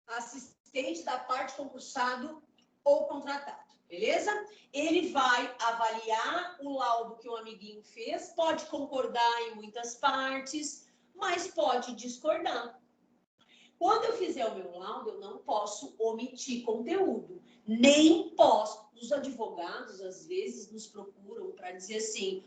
assistente da parte concursado ou contratado, beleza? Ele vai avaliar o laudo que o amiguinho fez, pode concordar em muitas partes, mas pode discordar. Quando eu fizer o meu laudo, eu não posso omitir conteúdo, nem posso. Os advogados, às vezes, nos procuram para dizer assim,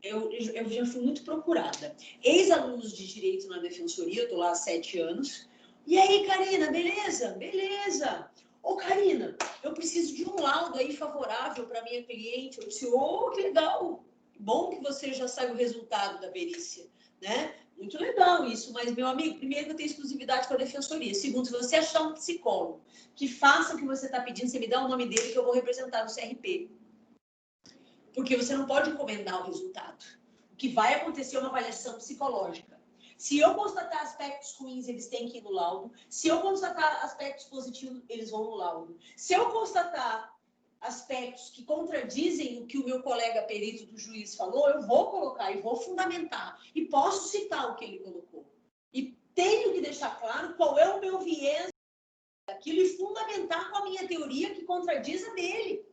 eu já fui muito procurada. Ex-alunos de direito na defensoria, eu estou lá há 7 anos. E aí, Karina, beleza? Beleza. Ô, Karina, eu preciso de um laudo aí favorável para minha cliente. Eu disse, que legal. Bom que você já sabe o resultado da perícia, né? Muito legal isso, mas, meu amigo, primeiro, eu tenho exclusividade com a defensoria. Segundo, se você achar um psicólogo que faça o que você está pedindo, você me dá o nome dele que eu vou representar no CRP. Porque você não pode encomendar o resultado. O que vai acontecer é uma avaliação psicológica. Se eu constatar aspectos ruins, eles têm que ir no laudo. Se eu constatar aspectos positivos, eles vão no laudo. Se eu constatar aspectos que contradizem o que o meu colega perito do juiz falou, eu vou colocar e vou fundamentar. E posso citar o que ele colocou. E tenho que deixar claro qual é o meu viés daquilo e fundamentar com a minha teoria que contradiz a dele.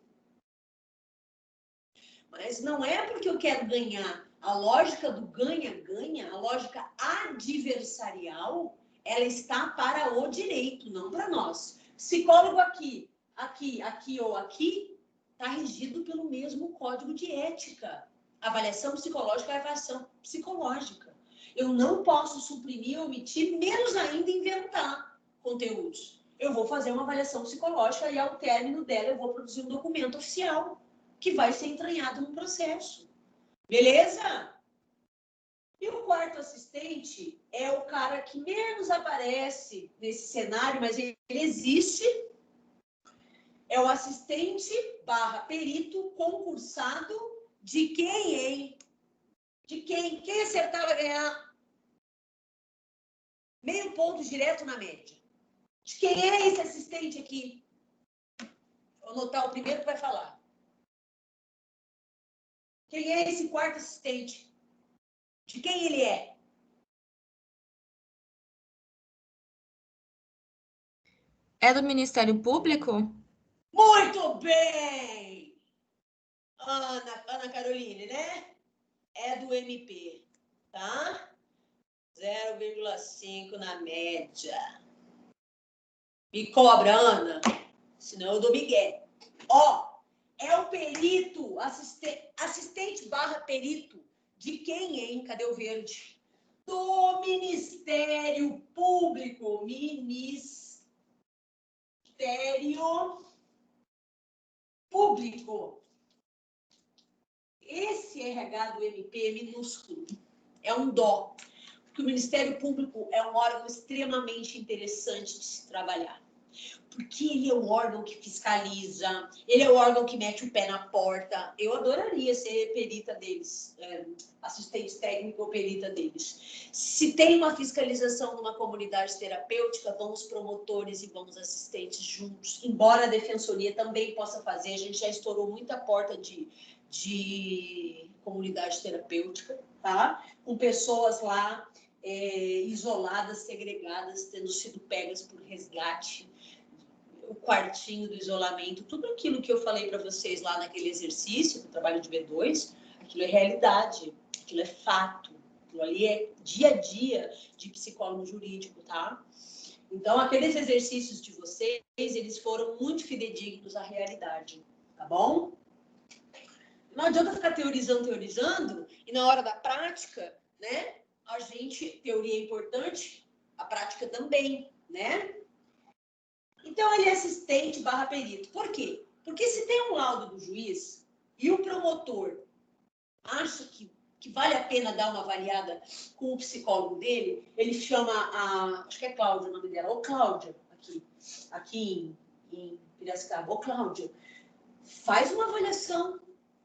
Mas não é porque eu quero ganhar. A lógica do ganha-ganha, a lógica adversarial, ela está para o direito, não para nós. Psicólogo aqui ou aqui, está regido pelo mesmo código de ética. Avaliação psicológica é avaliação psicológica. Eu não posso suprimir, omitir, menos ainda inventar conteúdos. Eu vou fazer uma avaliação psicológica e, ao término dela, eu vou produzir um documento oficial que vai ser entranhado no processo. Beleza? E o quarto assistente é o cara que menos aparece nesse cenário, mas ele existe. É o assistente / perito concursado de quem, hein? De quem? Quem acertar vai ganhar meio ponto direto na média. De quem é esse assistente aqui? Vou anotar o primeiro que vai falar. Quem é esse quarto assistente? De quem ele é? É do Ministério Público? Muito bem! Ana Caroline, né? É do MP, tá? 0,5 na média. Me cobra, Ana, senão eu dou migué. Ó, é o perito, assistente / perito. De quem, hein? Cadê o verde? Do Ministério Público. Ministério Público. Esse RH do MP é minúsculo. É um dó. Porque o Ministério Público é um órgão extremamente interessante de se trabalhar. Porque ele é o órgão que fiscaliza, ele é o órgão que mete o pé na porta. Eu adoraria ser perita deles, assistente técnico ou perita deles. Se tem uma fiscalização numa comunidade terapêutica, vão os promotores e vão os assistentes juntos. Embora a defensoria também possa fazer, a gente já estourou muita porta de comunidade terapêutica, tá? Com pessoas lá isoladas, segregadas, tendo sido pegas por resgate, o quartinho do isolamento, tudo aquilo que eu falei para vocês lá naquele exercício do trabalho de B2, aquilo é realidade, aquilo é fato, aquilo ali é dia a dia de psicólogo jurídico, tá? Então, aqueles exercícios de vocês, eles foram muito fidedignos à realidade, tá bom? Não adianta ficar teorizando, e na hora da prática, né? Teoria é importante, a prática também, né? Então, ele é assistente / perito. Por quê? Porque se tem um laudo do juiz e o promotor acha que vale a pena dar uma avaliada com o psicólogo dele, ele chama acho que é Cláudia o nome dela, ô Cláudia, aqui em Piracicaba, ô Cláudia, faz uma avaliação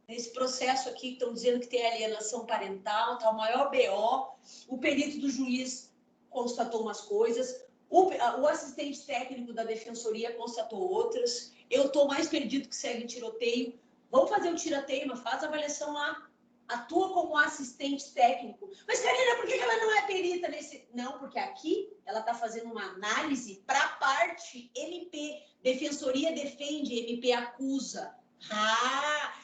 nesse processo aqui, que estão dizendo que tem alienação parental, tá o maior BO, o perito do juiz constatou umas coisas, o assistente técnico da defensoria constatou outras, eu estou mais perdido que segue em tiroteio, vamos fazer o tiroteio, mas faz a avaliação lá, atua como assistente técnico. Mas, Karina, por que ela não é perita nesse... Não, porque aqui ela está fazendo uma análise para a parte MP, defensoria defende, MP acusa.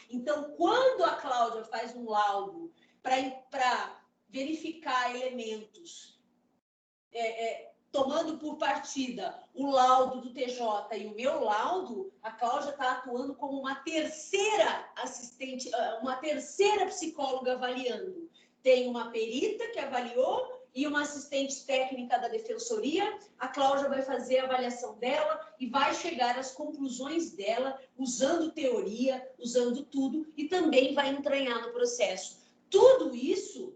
Então, quando a Cláudia faz um laudo para verificar elementos, tomando por partida o laudo do TJ e o meu laudo, a Cláudia está atuando como uma terceira assistente, uma terceira psicóloga avaliando. Tem uma perita que avaliou e uma assistente técnica da defensoria. A Cláudia vai fazer a avaliação dela e vai chegar às conclusões dela, usando teoria, usando tudo, e também vai entranhar no processo. Tudo isso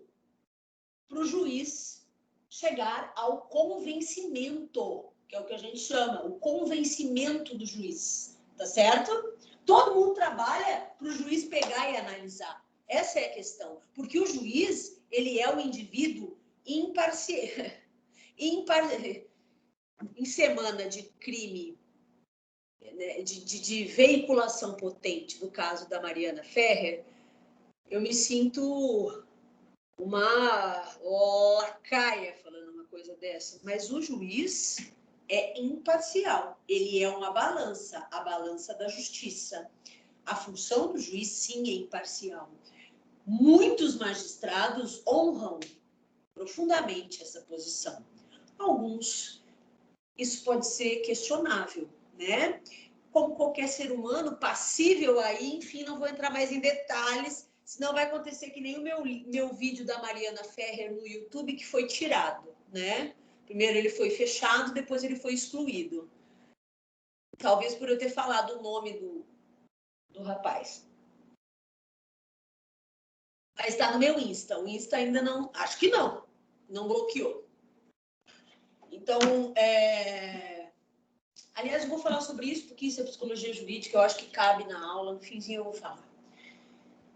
para o juiz chegar ao convencimento, que é o que a gente chama, o convencimento do juiz, tá certo? Todo mundo trabalha para o juiz pegar e analisar. Essa é a questão, porque o juiz, ele é o indivíduo imparcial. Em semana de crime, né, de veiculação potente, no caso da Mariana Ferrer, eu me sinto uma lacaia falando uma coisa dessa, mas o juiz é imparcial, ele é uma balança, a balança da justiça. A função do juiz, sim, é imparcial. Muitos magistrados honram profundamente essa posição. Alguns, isso pode ser questionável, né? Como qualquer ser humano, passível aí, enfim, não vou entrar mais em detalhes, senão vai acontecer que nem o meu vídeo da Mariana Ferrer no YouTube, que foi tirado, né? Primeiro ele foi fechado, depois ele foi excluído. Talvez por eu ter falado o nome do rapaz. Mas está no meu Insta. O Insta ainda não... Acho que não bloqueou. Então, aliás, eu vou falar sobre isso, porque isso é psicologia jurídica, eu acho que cabe na aula, no finzinho eu vou falar.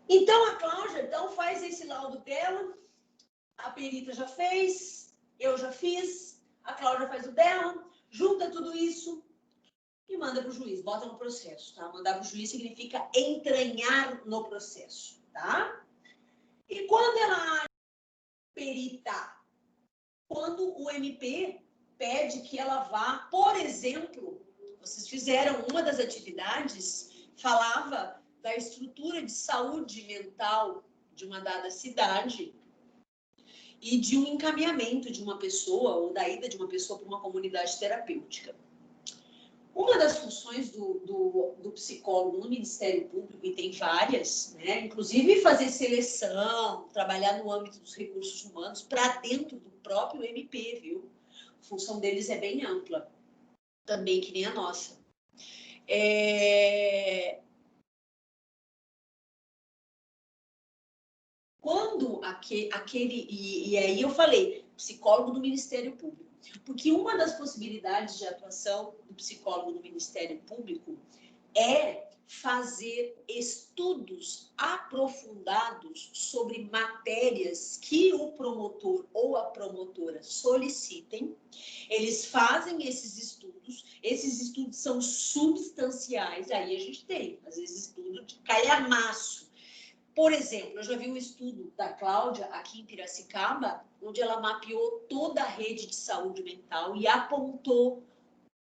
Então, a Cláudia faz esse laudo dela, a perita já fez, eu já fiz, a Cláudia faz o dela, junta tudo isso e manda para o juiz, bota no processo, tá? Mandar para o juiz significa entranhar no processo, tá? E quando ela perita, quando o MP pede que ela vá, por exemplo, vocês fizeram uma das atividades, falava da estrutura de saúde mental de uma dada cidade e de um encaminhamento de uma pessoa ou da ida de uma pessoa para uma comunidade terapêutica. Uma das funções do psicólogo no Ministério Público, e tem várias, né? Inclusive fazer seleção, trabalhar no âmbito dos recursos humanos para dentro do próprio MP, viu? A função deles é bem ampla, também que nem a nossa. Quando e aí eu falei, psicólogo do Ministério Público, porque uma das possibilidades de atuação do psicólogo do Ministério Público é fazer estudos aprofundados sobre matérias que o promotor ou a promotora solicitem. Eles fazem esses estudos são substanciais, aí a gente tem, às vezes, estudo de calhamaço. Por exemplo, eu já vi um estudo da Cláudia aqui em Piracicaba, onde ela mapeou toda a rede de saúde mental e apontou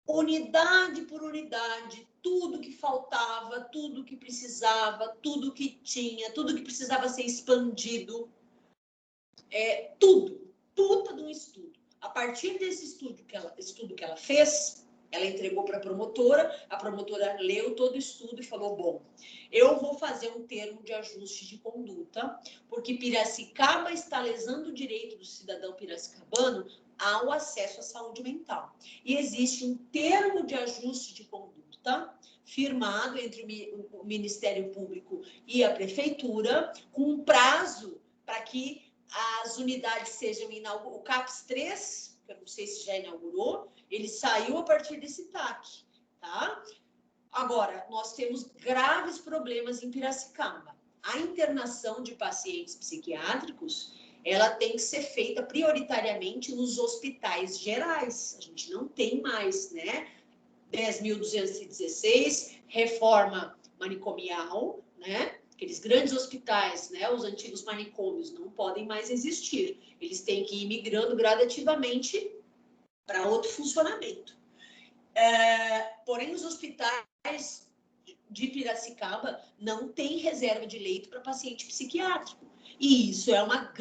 unidade por unidade, tudo que faltava, tudo que precisava, tudo que tinha, tudo que precisava ser expandido. Tudo de um estudo. A partir desse estudo que ela fez, Ela entregou para a promotora leu todo o estudo e falou, bom, eu vou fazer um termo de ajuste de conduta, porque Piracicaba está lesando o direito do cidadão piracicabano ao acesso à saúde mental. E existe um termo de ajuste de conduta firmado entre o Ministério Público e a Prefeitura, com um prazo para que as unidades sejam inauguradas. O CAPS 3, que eu não sei se já inaugurou, ele saiu a partir desse TAC, tá? Agora, nós temos graves problemas em Piracicaba. A internação de pacientes psiquiátricos, ela tem que ser feita prioritariamente nos hospitais gerais. A gente não tem mais, né? 10.216, reforma manicomial, né? Aqueles grandes hospitais, né? Os antigos manicômios não podem mais existir. Eles têm que ir migrando gradativamente para outro funcionamento. Porém, os hospitais de Piracicaba não têm reserva de leito para paciente psiquiátrico. E isso é uma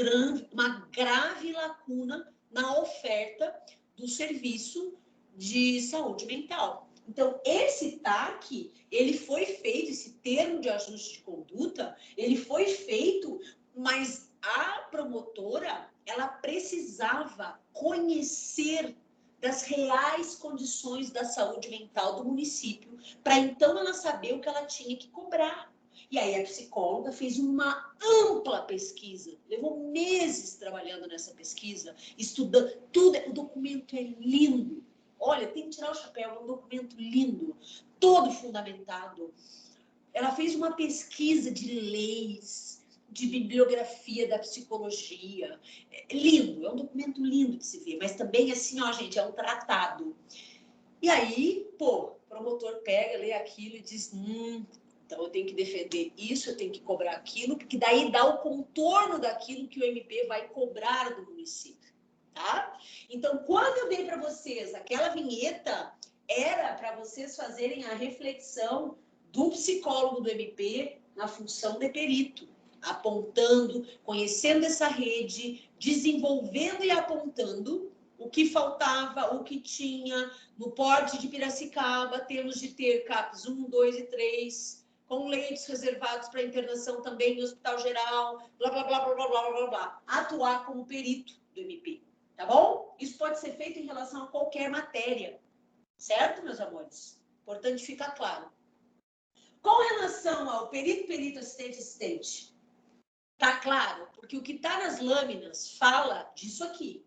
grave lacuna na oferta do serviço de saúde mental. Então, esse TAC, ele foi feito, esse termo de ajuste de conduta, ele foi feito, mas a promotora, ela precisava conhecer das reais condições da saúde mental do município, para então ela saber o que ela tinha que cobrar. E aí a psicóloga fez uma ampla pesquisa, levou meses trabalhando nessa pesquisa, estudando tudo. O documento é lindo. Olha, tem que tirar o chapéu, é um documento lindo, todo fundamentado. Ela fez uma pesquisa de leis, de bibliografia da psicologia. Lindo, é um documento lindo de se ver, mas também assim, ó, gente, é um tratado. E aí, pô, o promotor pega, lê aquilo e diz, então eu tenho que defender isso, eu tenho que cobrar aquilo, porque daí dá o contorno daquilo que o MP vai cobrar do município, tá? Então, quando eu dei para vocês aquela vinheta, era para vocês fazerem a reflexão do psicólogo do MP na função de perito, apontando, conhecendo essa rede, desenvolvendo e apontando o que faltava, o que tinha. No porte de Piracicaba, temos de ter CAPS 1, 2 e 3, com leitos reservados para internação também no Hospital Geral, blá, blá, blá, blá, blá, blá, blá, blá. Atuar como perito do MP, tá bom? Isso pode ser feito em relação a qualquer matéria, certo, meus amores? Importante ficar claro. Com relação ao perito, assistente, tá claro? Porque o que está nas lâminas fala disso aqui.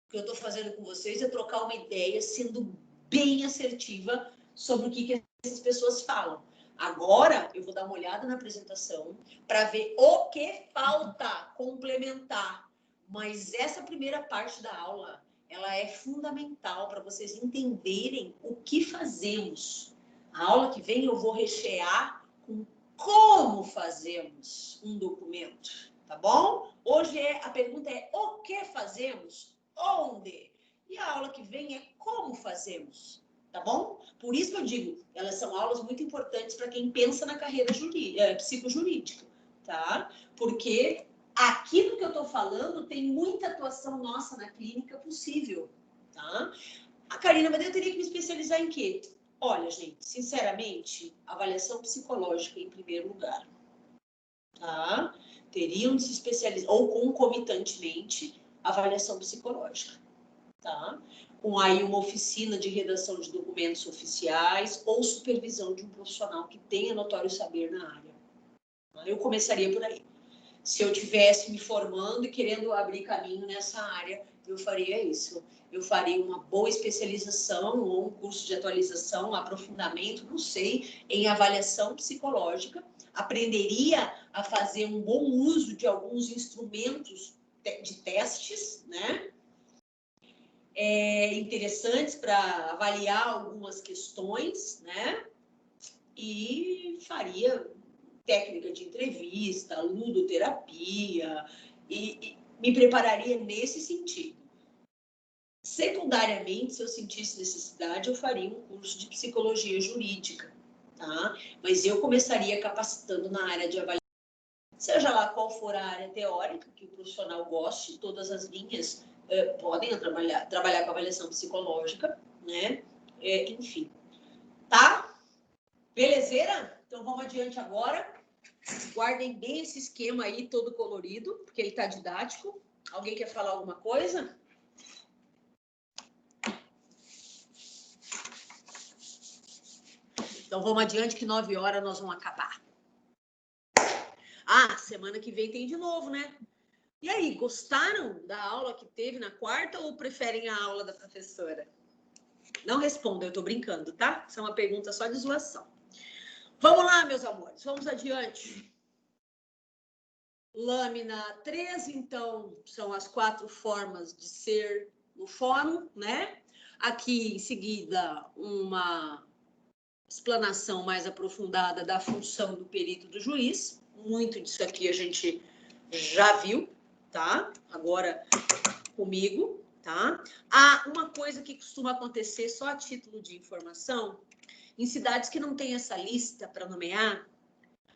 O que eu estou fazendo com vocês é trocar uma ideia, sendo bem assertiva sobre o que essas pessoas falam. Agora, eu vou dar uma olhada na apresentação para ver o que falta complementar. Mas essa primeira parte da aula, ela é fundamental para vocês entenderem o que fazemos. A aula que vem eu vou rechear com como fazemos um documento, tá bom? Hoje a pergunta é o que fazemos? Onde? E a aula que vem é como fazemos, tá bom? Por isso que eu digo, elas são aulas muito importantes para quem pensa na carreira psicojurídica, tá? Porque aquilo que eu estou falando tem muita atuação nossa na clínica possível, tá? A Karina, mas eu teria que me especializar em quê? Olha, gente, sinceramente, avaliação psicológica em primeiro lugar, tá? Teriam de se especializar, ou concomitantemente, avaliação psicológica, tá? Com aí uma oficina de redação de documentos oficiais ou supervisão de um profissional que tenha notório saber na área. Eu começaria por aí. Se eu tivesse me formando e querendo abrir caminho nessa área, eu faria isso. Eu faria uma boa especialização ou um curso de atualização, aprofundamento, não sei, em avaliação psicológica. Aprenderia a fazer um bom uso de alguns instrumentos de testes, né? Interessantes para avaliar algumas questões, né? E faria técnica de entrevista, ludoterapia, e me prepararia nesse sentido. Secundariamente, se eu sentisse necessidade, eu faria um curso de psicologia jurídica, tá? Mas eu começaria capacitando na área de avaliação, seja lá qual for a área teórica que o profissional goste, todas as linhas podem trabalhar com avaliação psicológica, né? Enfim, tá? Belezeira? Então vamos adiante agora. Guardem bem esse esquema aí, todo colorido, porque ele tá didático. Alguém quer falar alguma coisa? Então vamos adiante que 9 horas nós vamos acabar. Semana que vem tem de novo, né? E aí, gostaram da aula que teve na quarta ou preferem a aula da professora? Não respondam, eu tô brincando, tá? Isso é uma pergunta só de zoação. Vamos lá, meus amores, vamos adiante. Lâmina 3, então, são as 4 formas de ser no fórum, né? Aqui, em seguida, uma explanação mais aprofundada da função do perito do juiz. Muito disso aqui a gente já viu, tá? Agora, comigo, tá? Uma coisa que costuma acontecer, só a título de informação, em cidades que não tem essa lista para nomear,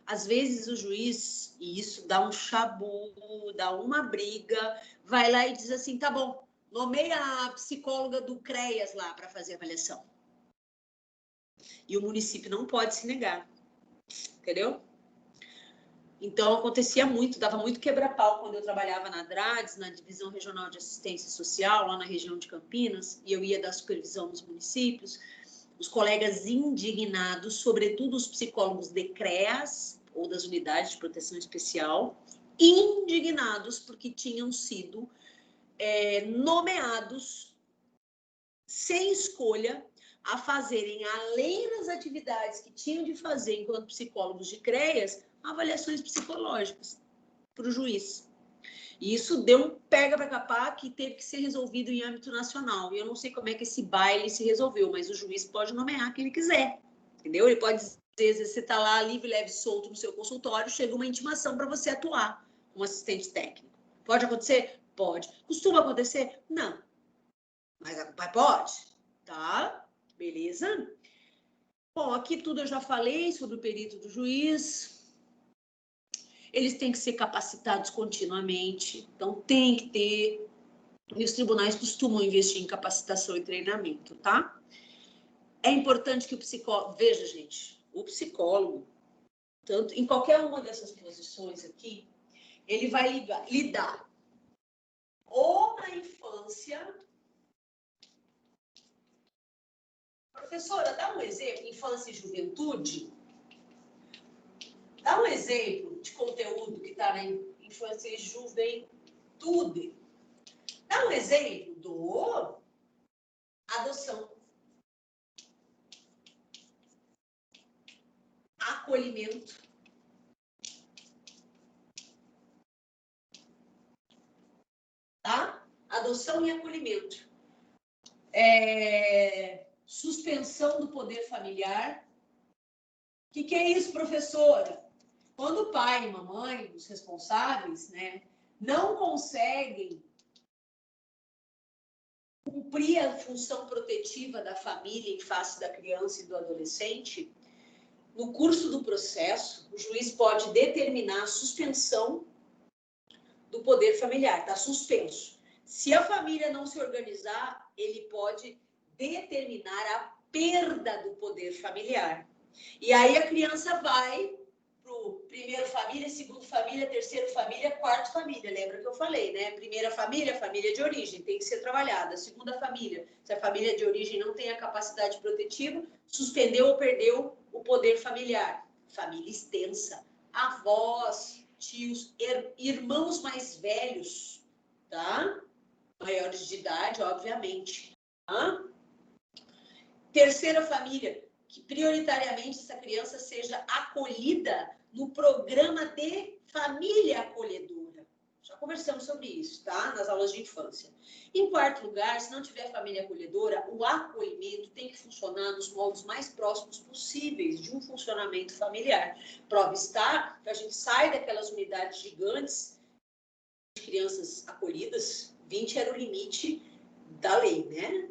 às vezes o juiz, e isso dá um chabu, dá uma briga, vai lá e diz assim, tá bom, nomeia a psicóloga do CREAS lá para fazer a avaliação. E o município não pode se negar, entendeu? Então, acontecia muito, dava muito quebra-pau quando eu trabalhava na DRADES, na Divisão Regional de Assistência Social, lá na região de Campinas, e eu ia dar supervisão nos municípios, os colegas indignados, sobretudo os psicólogos de CREAS, ou das unidades de proteção especial, indignados porque tinham sido nomeados sem escolha a fazerem, além das atividades que tinham de fazer enquanto psicólogos de CREAS, avaliações psicológicas para o juiz. E isso deu um pega para capar que teve que ser resolvido em âmbito nacional. E eu não sei como é que esse baile se resolveu, mas o juiz pode nomear quem ele quiser, entendeu? Ele pode dizer, às vezes você está lá livre, leve, solto no seu consultório, chega uma intimação para você atuar como assistente técnico. Pode acontecer? Pode. Costuma acontecer? Não. Mas pode, tá? Beleza? Bom, aqui tudo eu já falei sobre o perito do juiz. Eles têm que ser capacitados continuamente, então tem que ter, e os tribunais costumam investir em capacitação e treinamento, tá? É importante que o psicólogo, veja, gente, o psicólogo, tanto em qualquer uma dessas posições aqui, ele vai lidar ou na infância. Professora, dá um exemplo, infância e juventude. Dá um exemplo de conteúdo que está na infância e juventude. Dá um exemplo do adoção, acolhimento, tá? Adoção e acolhimento. Suspensão do poder familiar. O que é isso, professora? Quando o pai e mamãe, os responsáveis, né, não conseguem cumprir a função protetiva da família em face da criança e do adolescente, no curso do processo, o juiz pode determinar a suspensão do poder familiar, está suspenso. Se a família não se organizar, ele pode determinar a perda do poder familiar. E aí a criança vai para o primeiro família, segundo família, terceiro família, quarto família. Lembra que eu falei, né? Primeira família, família de origem, tem que ser trabalhada. Segunda família, se a família de origem não tem a capacidade protetiva, suspendeu ou perdeu o poder familiar. Família extensa, avós, tios, irmãos mais velhos, tá? Maiores de idade, obviamente. Tá? Terceira família, que prioritariamente essa criança seja acolhida no programa de família acolhedora. Já conversamos sobre isso, tá? Nas aulas de infância. Em quarto lugar, se não tiver família acolhedora, o acolhimento tem que funcionar nos moldes mais próximos possíveis de um funcionamento familiar. Prova está que a gente sai daquelas unidades gigantes de crianças acolhidas, 20 era o limite da lei, né?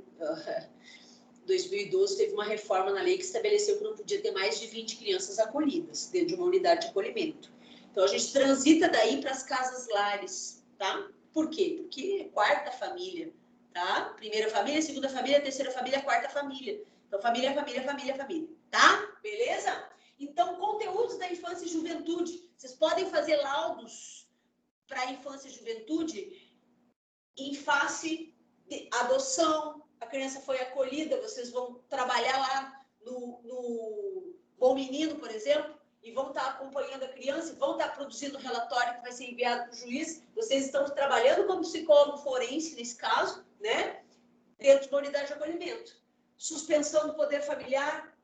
2012 teve uma reforma na lei que estabeleceu que não podia ter mais de 20 crianças acolhidas dentro de uma unidade de acolhimento. Então, a gente transita daí para as casas lares, tá? Por quê? Porque é quarta família, tá? Primeira família, segunda família, terceira família, quarta família. Então, família, família, família, família, tá? Beleza? Então, conteúdos da infância e juventude. Vocês podem fazer laudos para infância e juventude em face de adoção, a criança foi acolhida, vocês vão trabalhar lá no Bom Menino, por exemplo, e vão estar acompanhando a criança, vão estar produzindo um relatório que vai ser enviado para o juiz. Vocês estão trabalhando como psicólogo forense, nesse caso, né? Dentro de uma unidade de acolhimento. Suspensão do poder familiar,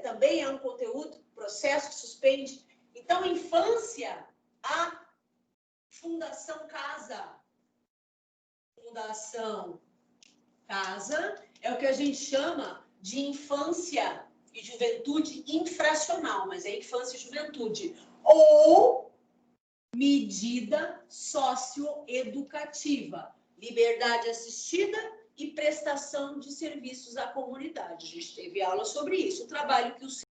também é um conteúdo, processo que suspende. Então, infância, a Fundação Casa. Fundação Casa é o que a gente chama de infância e juventude infracional, mas é infância e juventude. Ou medida socioeducativa, liberdade assistida e prestação de serviços à comunidade. A gente teve aula sobre isso, o trabalho que o SESC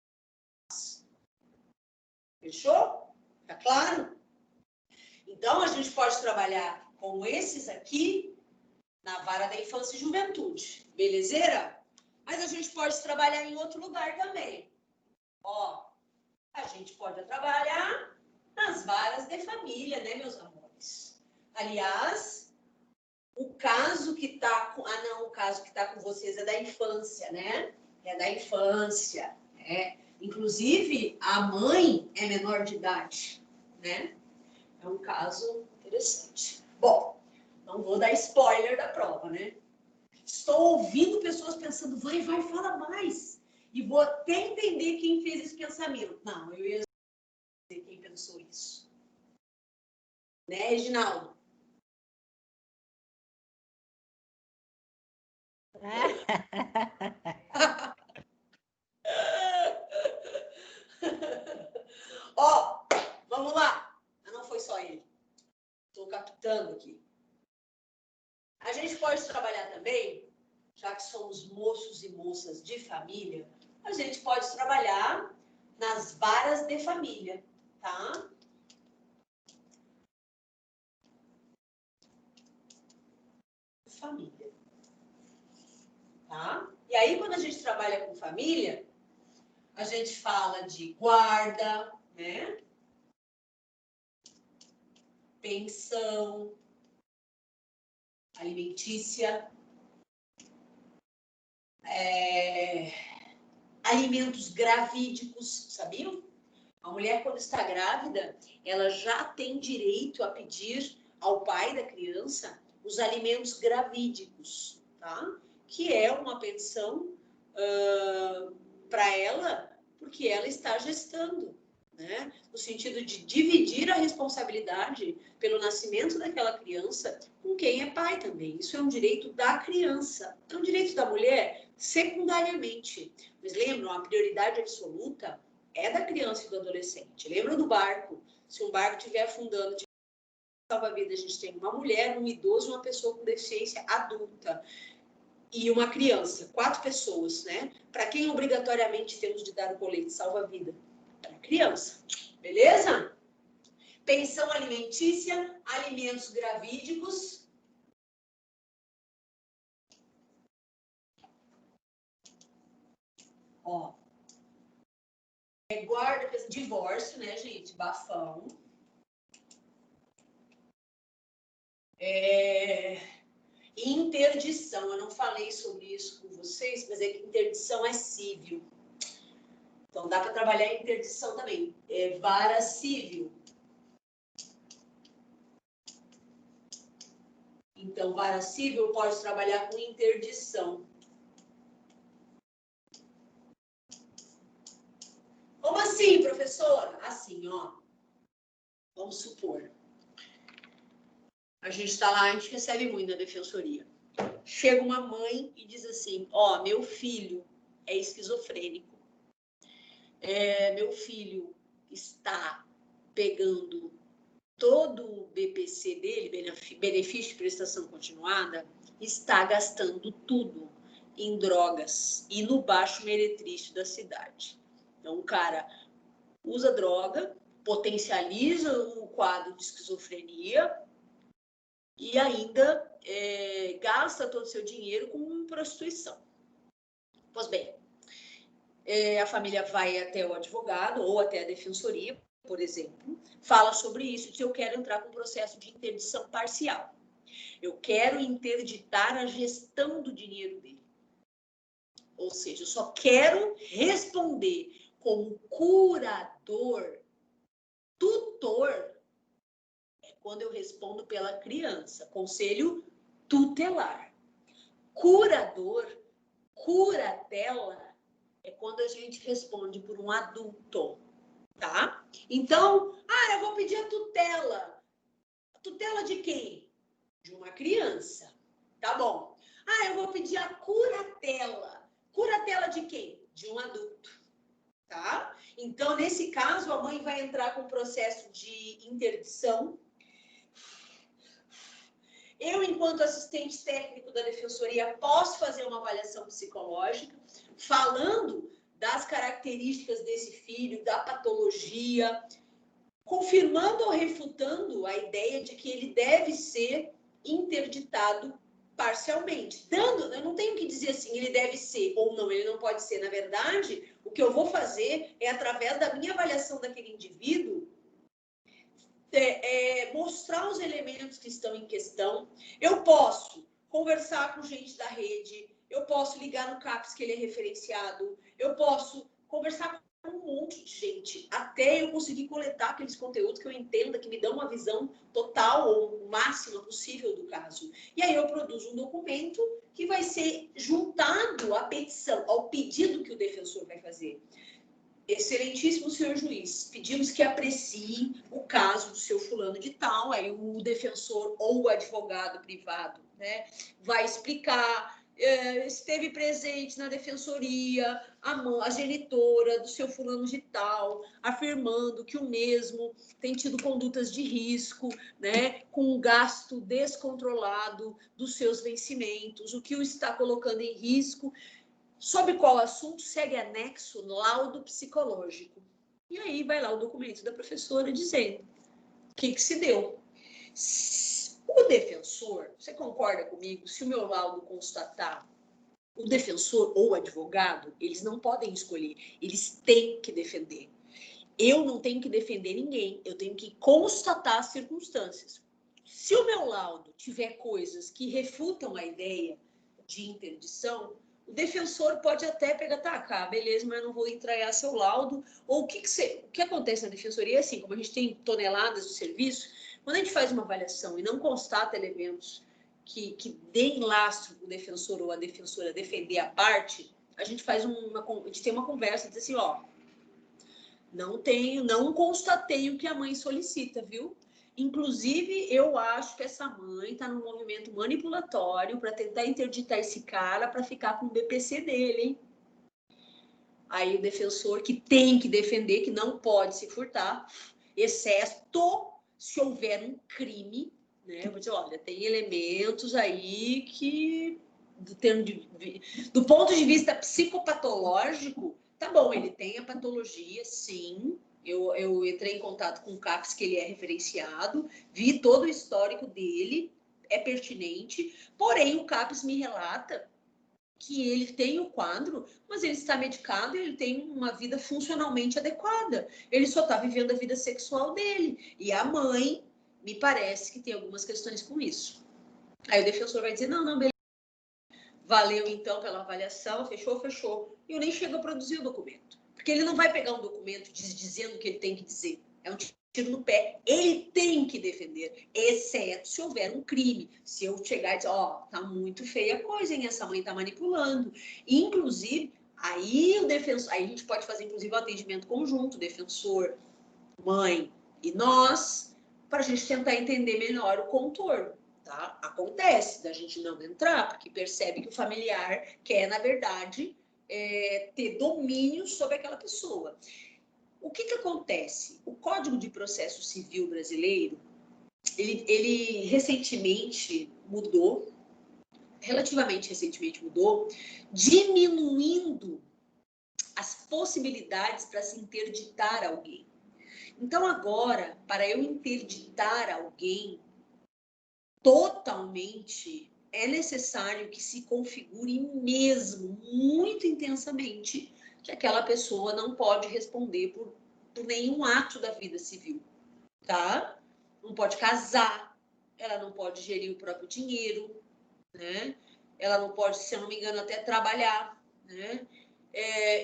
faz. Fechou? Tá claro? Então, a gente pode trabalhar com esses aqui na vara da infância e juventude. Belezeira? Mas a gente pode trabalhar em outro lugar também. Ó, a gente pode trabalhar nas varas de família, né, meus amores? Aliás, o caso que tá com... Ah, não, o caso que tá com vocês é da infância, né? É da infância, né? Inclusive, a mãe é menor de idade, né? É um caso interessante. Bom, não vou dar spoiler da prova, né? Estou ouvindo pessoas pensando, vai, fala mais. E vou até entender quem fez esse pensamento. Não, eu ia dizer quem pensou isso. Né, Reginaldo? Ó, vamos lá. Mas não foi só ele. Estou captando aqui. A gente pode trabalhar também, já que somos moços e moças de família, a gente pode trabalhar nas varas de família, tá? Família. Tá? E aí, quando a gente trabalha com família, a gente fala de guarda, né? Pensão, alimentícia, alimentos gravídicos, sabiam? A mulher, quando está grávida, ela já tem direito a pedir ao pai da criança os alimentos gravídicos, tá? Que é uma pensão para ela, porque ela está gestando, né? No sentido de dividir a responsabilidade pelo nascimento daquela criança com quem é pai também. Isso é um direito da criança. É um direito da mulher, secundariamente. Mas lembram, a prioridade absoluta é da criança e do adolescente. Lembra do barco? Se um barco estiver afundando, de salva-vidas, a gente tem uma mulher, um idoso, uma pessoa com deficiência adulta e uma criança, 4 pessoas, né? Para quem obrigatoriamente temos de dar o colete salva-vida? Para a criança, beleza? Pensão alimentícia, alimentos gravídicos. Ó. Guarda, divórcio, né, gente? Bafão. Interdição, eu não falei sobre isso com vocês, mas é que interdição é civil. Então, dá para trabalhar em interdição também. Vara civil. Então, vara civil pode trabalhar com interdição. Como assim, professora? Assim, ó. Vamos supor. A gente está lá, a gente recebe muito na defensoria. Chega uma mãe e diz assim, ó, meu filho é esquizofrênico. Meu filho está pegando todo o BPC dele, benefício de prestação continuada, está gastando tudo em drogas e no baixo meretrício da cidade. Então, o cara usa droga, potencializa o quadro de esquizofrenia e ainda gasta todo o seu dinheiro com prostituição. Pois bem, a família vai até o advogado ou até a defensoria, por exemplo, fala sobre isso, se eu quero entrar com um processo de interdição parcial. Eu quero interditar a gestão do dinheiro dele. Ou seja, eu só quero responder como curador, tutor, quando eu respondo pela criança, conselho tutelar. Curador, curatela, é quando a gente responde por um adulto, tá? Então, eu vou pedir a tutela. A tutela de quem? De uma criança, tá bom. Eu vou pedir a curatela. Curatela de quem? De um adulto, tá? Então, nesse caso, a mãe vai entrar com o processo de interdição. Eu, enquanto assistente técnico da defensoria, posso fazer uma avaliação psicológica, falando das características desse filho, da patologia, confirmando ou refutando a ideia de que ele deve ser interditado parcialmente. Eu não tenho que dizer assim, ele deve ser ou não, ele não pode ser. Na verdade, o que eu vou fazer é, através da minha avaliação daquele indivíduo, mostrar os elementos que estão em questão. Eu posso conversar com gente da rede, eu posso ligar no CAPS que ele é referenciado, eu posso conversar com um monte de gente, até eu conseguir coletar aqueles conteúdos que eu entenda, que me dão uma visão total ou máxima possível do caso. E aí eu produzo um documento que vai ser juntado à petição, ao pedido que o defensor vai fazer. Excelentíssimo senhor juiz, pedimos que aprecie o caso do seu fulano de tal, aí o defensor ou o advogado privado, né, vai explicar, esteve presente na defensoria a genitora do seu fulano de tal, afirmando que o mesmo tem tido condutas de risco, né, com um gasto descontrolado dos seus vencimentos, o que o está colocando em risco. Sobre qual assunto segue anexo laudo psicológico. E aí vai lá o documento da professora dizendo o que se deu. O defensor, você concorda comigo? Se o meu laudo constatar, o defensor ou o advogado, eles não podem escolher, eles têm que defender. Eu não tenho que defender ninguém, eu tenho que constatar as circunstâncias. Se o meu laudo tiver coisas que refutam a ideia de interdição, o defensor pode até pegar, beleza, mas eu não vou entregar seu laudo. Ou o que acontece na defensoria é assim, como a gente tem toneladas de serviço, quando a gente faz uma avaliação e não constata elementos que deem lastro o defensor ou a defensora defender a parte, a gente tem uma conversa, diz assim, não constatei o que a mãe solicita, viu? Inclusive, eu acho que essa mãe está num movimento manipulatório para tentar interditar esse cara para ficar com o BPC dele, hein? Aí o defensor, que tem que defender, que não pode se furtar, exceto se houver um crime, né? Eu vou dizer, olha, tem elementos aí que, do ponto de vista psicopatológico, tá bom, ele tem a patologia, sim. Eu entrei em contato com o CAPS, que ele é referenciado, vi todo o histórico dele, é pertinente, porém o CAPS me relata que ele tem o quadro, mas ele está medicado e ele tem uma vida funcionalmente adequada. Ele só está vivendo a vida sexual dele. E a mãe, me parece que tem algumas questões com isso. Aí o defensor vai dizer, não, beleza. Valeu, então, pela avaliação, fechou. E eu nem chego a produzir o documento. Porque ele não vai pegar um documento dizendo o que ele tem que dizer. É um tiro no pé. Ele tem que defender, exceto se houver um crime. Se eu chegar e dizer, tá muito feia a coisa, hein? Essa mãe tá manipulando. Inclusive, aí o defensor, aí a gente pode fazer, inclusive, um atendimento conjunto, defensor, mãe e nós, para a gente tentar entender melhor o contorno. Tá? Acontece da gente não entrar, porque percebe que o familiar quer, na verdade, ter domínio sobre aquela pessoa. O que acontece? O Código de Processo Civil brasileiro, ele recentemente mudou, relativamente recentemente mudou, diminuindo as possibilidades para se interditar alguém. Então, agora, para eu interditar alguém, totalmente, é necessário que se configure mesmo, muito intensamente, que aquela pessoa não pode responder por nenhum ato da vida civil, tá? Não pode casar, ela não pode gerir o próprio dinheiro, né? Ela não pode, se eu não me engano, até trabalhar, né?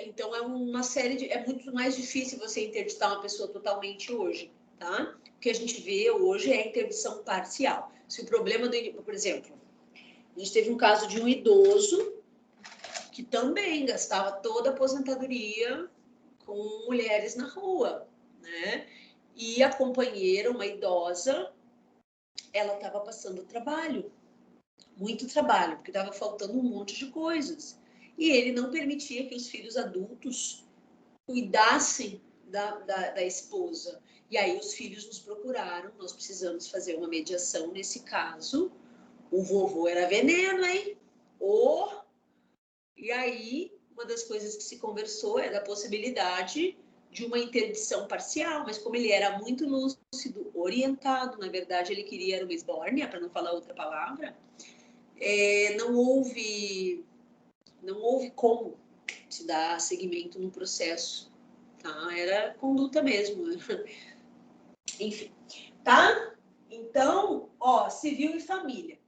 Então, é uma série de... É muito mais difícil você interditar uma pessoa totalmente hoje, tá? O que a gente vê hoje é a interdição parcial. Se o problema do... Por exemplo, a gente teve um caso de um idoso que também gastava toda a aposentadoria com mulheres na rua, né? E a companheira, uma idosa, ela estava passando trabalho, muito trabalho, porque estava faltando um monte de coisas. E ele não permitia que os filhos adultos cuidassem da esposa. E aí os filhos nos procuraram, nós precisamos fazer uma mediação nesse caso. O vovô era veneno, hein? E aí, uma das coisas que se conversou é da possibilidade de uma interdição parcial, mas como ele era muito lúcido, orientado, na verdade ele queria uma esbórnia, para não falar outra palavra, não houve como se dar seguimento no processo, tá? Era conduta mesmo. Enfim, tá? Então, civil e família.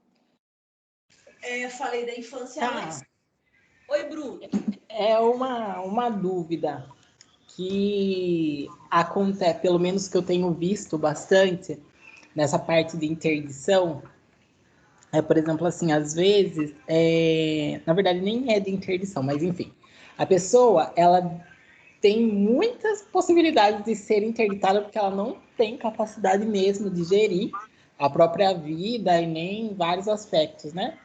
Falei da infância antes. Oi, Bruno. É uma dúvida que acontece, pelo menos que eu tenho visto bastante nessa parte de interdição. Por exemplo, assim, às vezes, na verdade nem é de interdição, mas enfim, a pessoa, ela tem muitas possibilidades de ser interditada porque ela não tem capacidade mesmo de gerir a própria vida e nem vários aspectos, né?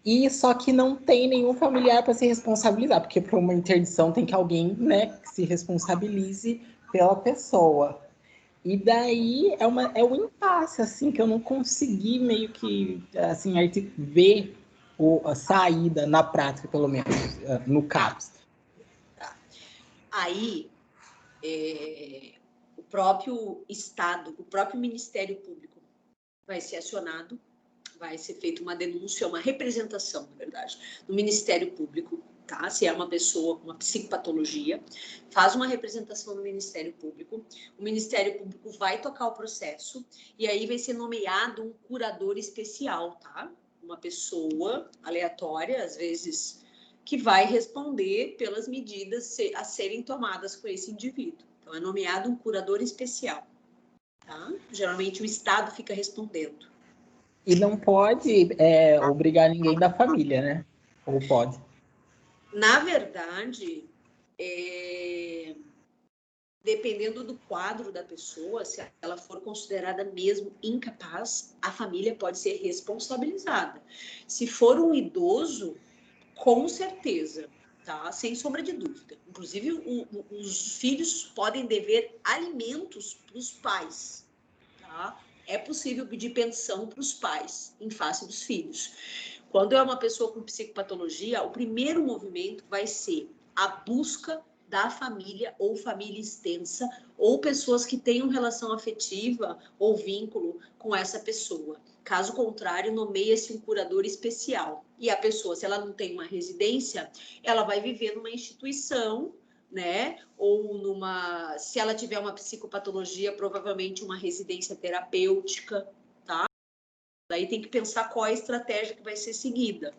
E só que não tem nenhum familiar para se responsabilizar, porque para uma interdição tem que alguém, né, que se responsabilize pela pessoa. E daí é um impasse, assim, que eu não consegui meio que, assim, ver a saída na prática, pelo menos, no caso. Aí, o próprio Estado, o próprio Ministério Público vai ser acionado, vai ser feita uma denúncia, uma representação, na verdade, no Ministério Público, tá? Se é uma pessoa com uma psicopatologia, faz uma representação no Ministério Público, o Ministério Público vai tocar o processo e aí vai ser nomeado um curador especial, tá? Uma pessoa aleatória, às vezes, que vai responder pelas medidas a serem tomadas com esse indivíduo. Então, é nomeado um curador especial, tá? Geralmente, o Estado fica respondendo. E não pode obrigar ninguém da família, né? Ou pode? Na verdade, dependendo do quadro da pessoa, se ela for considerada mesmo incapaz, a família pode ser responsabilizada. Se for um idoso, com certeza, tá? Sem sombra de dúvida. Inclusive, os filhos podem dever alimentos para os pais, tá? É possível pedir pensão para os pais em face dos filhos. Quando é uma pessoa com psicopatologia, o primeiro movimento vai ser a busca da família ou família extensa ou pessoas que tenham relação afetiva ou vínculo com essa pessoa. Caso contrário, nomeia-se um curador especial. E a pessoa, se ela não tem uma residência, ela vai viver numa instituição, né? Ou se ela tiver uma psicopatologia, provavelmente uma residência terapêutica, tá? Daí tem que pensar qual é a estratégia que vai ser seguida.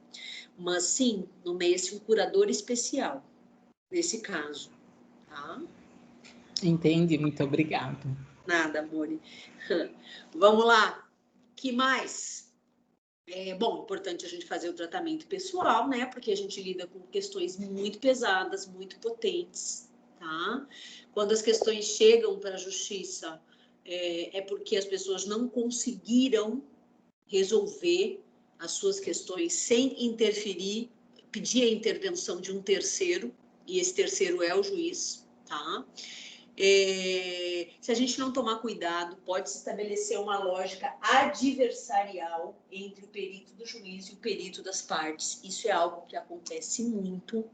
Mas sim, nomeia-se um curador especial nesse caso, tá? Entendi, muito obrigado. Nada, amore. Vamos lá. Que mais? Bom, importante a gente fazer o tratamento pessoal, né? Porque a gente lida com questões muito pesadas, muito potentes, tá? Quando as questões chegam para a justiça, é porque as pessoas não conseguiram resolver as suas questões sem interferir, pedir a intervenção de um terceiro, e esse terceiro é o juiz, tá? Se a gente não tomar cuidado, pode se estabelecer uma lógica adversarial entre o perito do juiz e o perito das partes. Isso é algo que acontece muito.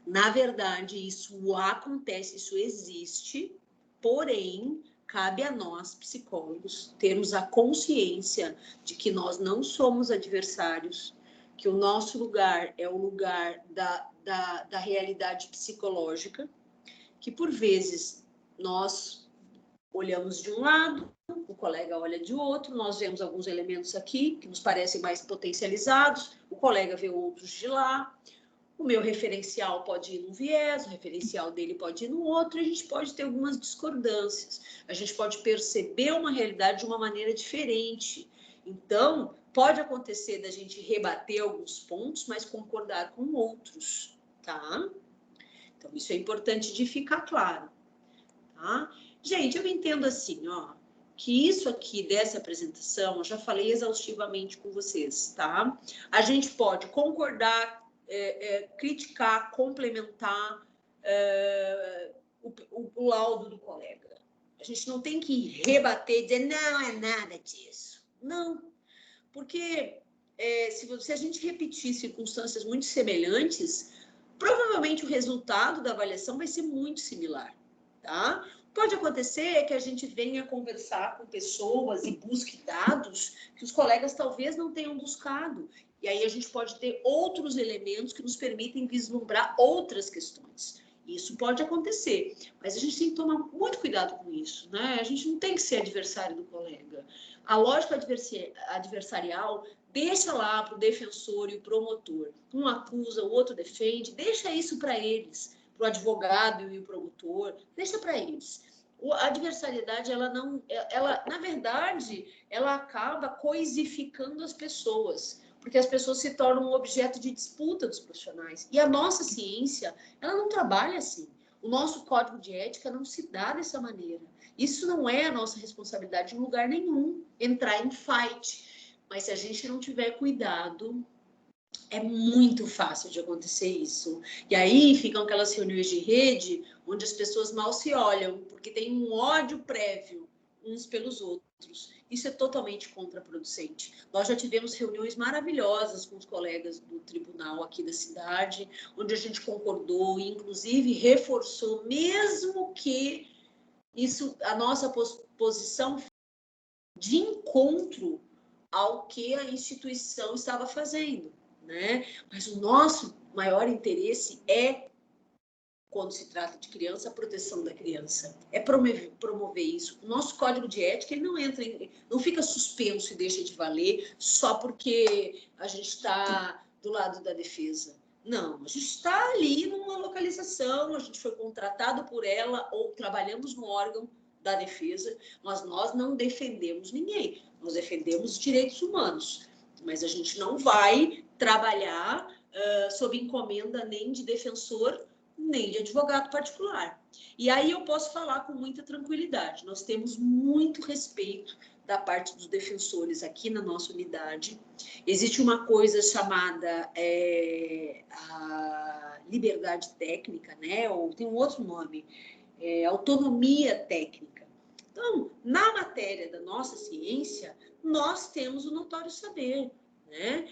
Na verdade, isso acontece, isso existe, porém, cabe a nós, psicólogos, termos a consciência de que nós não somos adversários, que o nosso lugar é o lugar da realidade psicológica, que por vezes nós olhamos de um lado, o colega olha de outro, nós vemos alguns elementos aqui que nos parecem mais potencializados, o colega vê outros de lá, o meu referencial pode ir num viés, o referencial dele pode ir no outro, e a gente pode ter algumas discordâncias, a gente pode perceber uma realidade de uma maneira diferente. Então, pode acontecer da gente rebater alguns pontos, mas concordar com outros, tá? Então, isso é importante de ficar claro, tá? Gente, eu entendo assim, ó, que isso aqui dessa apresentação, eu já falei exaustivamente com vocês, tá? A gente pode concordar, criticar, complementar o laudo do colega. A gente não tem que rebater e dizer, não é nada disso. Não, porque se a gente repetir circunstâncias muito semelhantes, provavelmente o resultado da avaliação vai ser muito similar, tá? Pode acontecer que a gente venha conversar com pessoas e busque dados que os colegas talvez não tenham buscado. E aí a gente pode ter outros elementos que nos permitem vislumbrar outras questões. Isso pode acontecer, mas a gente tem que tomar muito cuidado com isso, né? A gente não tem que ser adversário do colega. A lógica adversarial deixa lá para o defensor e o promotor. Um acusa, o outro defende, deixa isso para eles, para o advogado e o promotor, deixa para eles. A adversariedade, na verdade, ela acaba coisificando as pessoas, porque as pessoas se tornam um objeto de disputa dos profissionais. E a nossa ciência, ela não trabalha assim. O nosso código de ética não se dá dessa maneira. Isso não é a nossa responsabilidade em lugar nenhum, entrar em fight. Mas se a gente não tiver cuidado, é muito fácil de acontecer isso. E aí ficam aquelas reuniões de rede onde as pessoas mal se olham, porque tem um ódio prévio uns pelos outros. Isso é totalmente contraproducente. Nós já tivemos reuniões maravilhosas com os colegas do tribunal aqui da cidade, onde a gente concordou e, inclusive, reforçou, mesmo que a nossa posição de encontro ao que a instituição estava fazendo, né? Mas o nosso maior interesse quando se trata de criança, a proteção da criança. É promover isso. O nosso código de ética ele não fica suspenso e deixa de valer só porque a gente está do lado da defesa. Não, a gente está ali numa localização, a gente foi contratado por ela ou trabalhamos no órgão da defesa, mas nós não defendemos ninguém. Nós defendemos os direitos humanos, mas a gente não vai trabalhar sob encomenda nem de defensor, nem de advogado particular. E aí eu posso falar com muita tranquilidade. Nós temos muito respeito da parte dos defensores aqui na nossa unidade. Existe uma coisa chamada a liberdade técnica, né? Ou tem um outro nome, autonomia técnica. Então, na matéria da nossa ciência, nós temos o notório saber, né?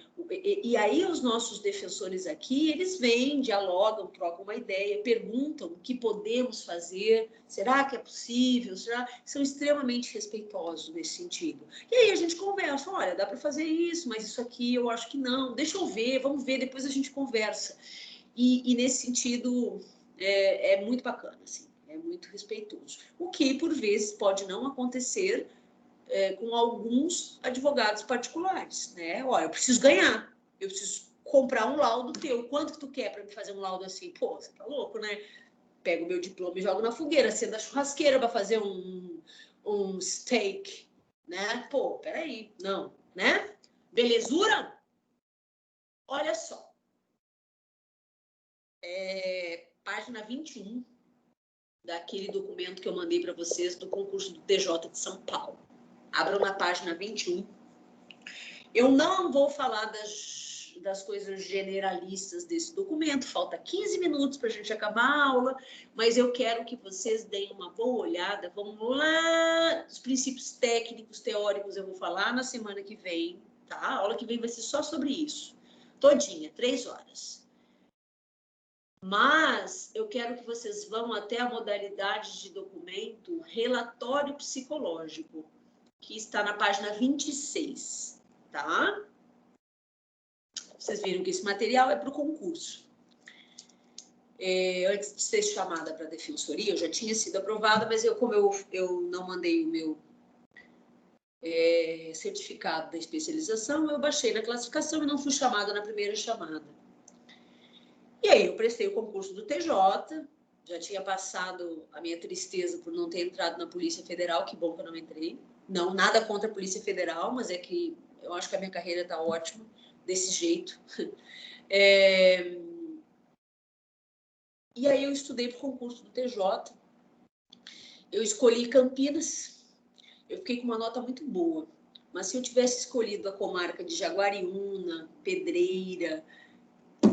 E aí os nossos defensores aqui, eles vêm, dialogam, trocam uma ideia, perguntam o que podemos fazer, será que é possível, são extremamente respeitosos nesse sentido. E aí a gente conversa, olha, dá para fazer isso, mas isso aqui eu acho que não, deixa eu ver, vamos ver, depois a gente conversa. E nesse sentido é muito bacana, assim, é muito respeitoso. O que, por vezes, pode não acontecer com alguns advogados particulares, né? Olha, eu preciso ganhar, eu preciso comprar um laudo teu. Quanto que tu quer para me fazer um laudo assim? Pô, você tá louco, né? Pego o meu diploma e jogo na fogueira, acendo a churrasqueira para fazer um steak, né? Pô, peraí, não, né? Belezura? Olha só. Página 21 daquele documento que eu mandei para vocês do concurso do TJ de São Paulo. Abram na página 21. Eu não vou falar das coisas generalistas desse documento, falta 15 minutos para a gente acabar a aula, mas eu quero que vocês deem uma boa olhada. Vamos lá, os princípios técnicos, teóricos, eu vou falar na semana que vem, tá? A aula que vem vai ser só sobre isso, todinha, 3 horas. Mas eu quero que vocês vão até a modalidade de documento relatório psicológico, que está na página 26, tá? Vocês viram que esse material é para o concurso. Antes de ser chamada para a defensoria, eu já tinha sido aprovada, mas como eu não mandei o meu certificado da especialização, eu baixei na classificação e não fui chamada na primeira chamada. E aí eu prestei o concurso do TJ, já tinha passado a minha tristeza por não ter entrado na Polícia Federal, que bom que eu não entrei. Não, nada contra a Polícia Federal, mas é que eu acho que a minha carreira está ótima desse jeito. E aí eu estudei para o concurso do TJ, eu escolhi Campinas, eu fiquei com uma nota muito boa, mas se eu tivesse escolhido a comarca de Jaguariúna, Pedreira,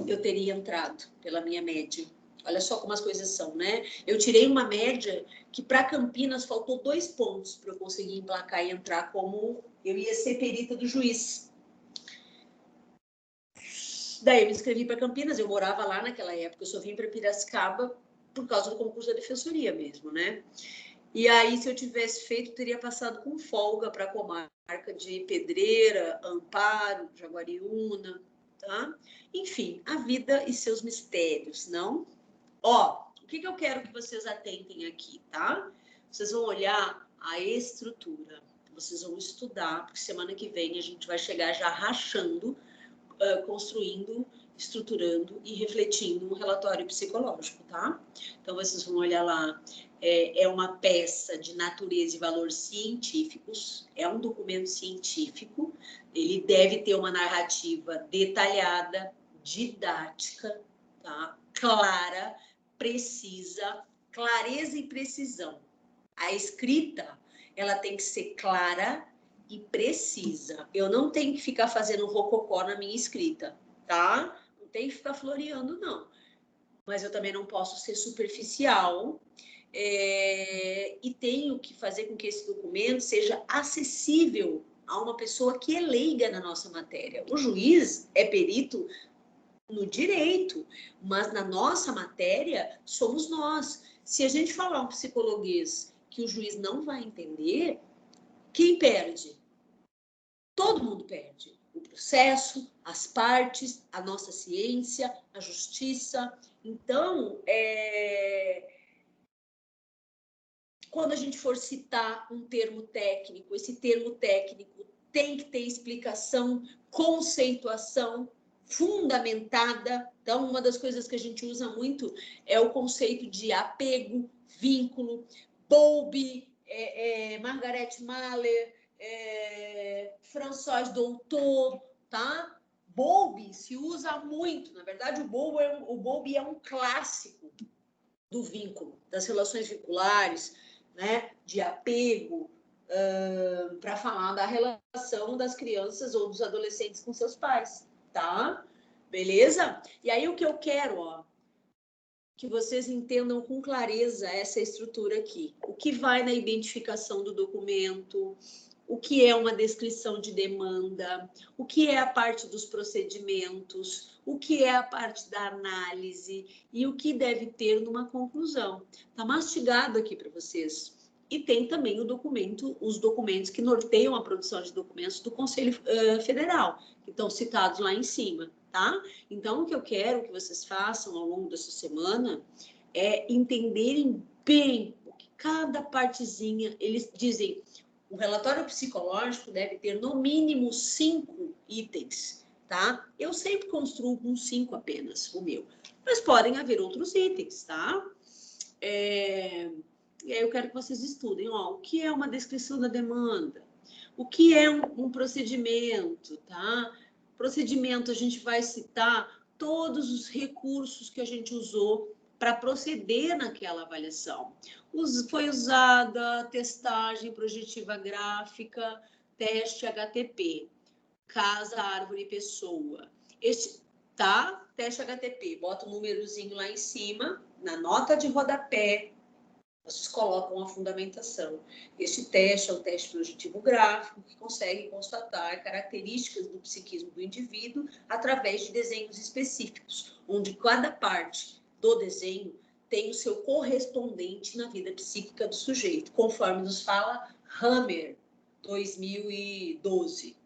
eu teria entrado pela minha média. Olha só como as coisas são, né? Eu tirei uma média que para Campinas faltou 2 pontos para eu conseguir emplacar e entrar como eu ia ser perita do juiz. Daí eu me inscrevi para Campinas, eu morava lá naquela época, eu só vim para Piracicaba por causa do concurso da defensoria mesmo, né? E aí, se eu tivesse feito, teria passado com folga para a comarca de Pedreira, Amparo, Jaguariúna, tá? Enfim, a vida e seus mistérios, não? Ó, o que eu quero que vocês atentem aqui, tá? Vocês vão olhar a estrutura, vocês vão estudar, porque semana que vem a gente vai chegar já rachando, construindo, estruturando e refletindo um relatório psicológico, tá? Então, vocês vão olhar lá, é uma peça de natureza e valores científicos, é um documento científico, ele deve ter uma narrativa detalhada, didática, tá? Clara, precisa, clareza e precisão. A escrita, ela tem que ser clara e precisa. Eu não tenho que ficar fazendo rococó na minha escrita, tá? Não tem que ficar floreando, não. Mas eu também não posso ser superficial e tenho que fazer com que esse documento seja acessível a uma pessoa que é leiga na nossa matéria. O juiz é perito no direito, mas na nossa matéria somos nós. Se a gente falar um psicologuês que o juiz não vai entender, quem perde? Todo mundo perde. O processo, as partes, a nossa ciência, a justiça. Então, quando a gente for citar um termo técnico, esse termo técnico tem que ter explicação, conceituação fundamentada. Então, uma das coisas que a gente usa muito é o conceito de apego, vínculo, Bowlby, Margaret Mahler, François Doutor, tá? Bowlby se usa muito. Na verdade, o Bowlby é um clássico do vínculo, das relações vinculares, né? De apego, para falar da relação das crianças ou dos adolescentes com seus pais, tá? Beleza? E aí o que eu quero, ó, que vocês entendam com clareza essa estrutura aqui. O que vai na identificação do documento, o que é uma descrição de demanda, o que é a parte dos procedimentos, o que é a parte da análise e o que deve ter numa conclusão. Está mastigado aqui para vocês. E tem também os documentos que norteiam a produção de documentos do Conselho Federal, que estão citados lá em cima, tá? Então, o que eu quero que vocês façam ao longo dessa semana é entenderem bem o que cada partezinha, eles dizem, o relatório psicológico deve ter no mínimo 5 itens, tá? Eu sempre construo com 5 apenas, o meu. Mas podem haver outros itens, tá? E aí eu quero que vocês estudem, ó, o que é uma descrição da demanda, o que é um procedimento, tá? Procedimento, a gente vai citar todos os recursos que a gente usou para proceder naquela avaliação. Foi usada testagem projetiva gráfica, teste HTP, casa, árvore e pessoa. Tá? Teste HTP, bota um númerozinho lá em cima, na nota de rodapé, vocês colocam a fundamentação. Este teste é um teste projetivo gráfico que consegue constatar características do psiquismo do indivíduo através de desenhos específicos, onde cada parte do desenho tem o seu correspondente na vida psíquica do sujeito, conforme nos fala Hammer, 2012.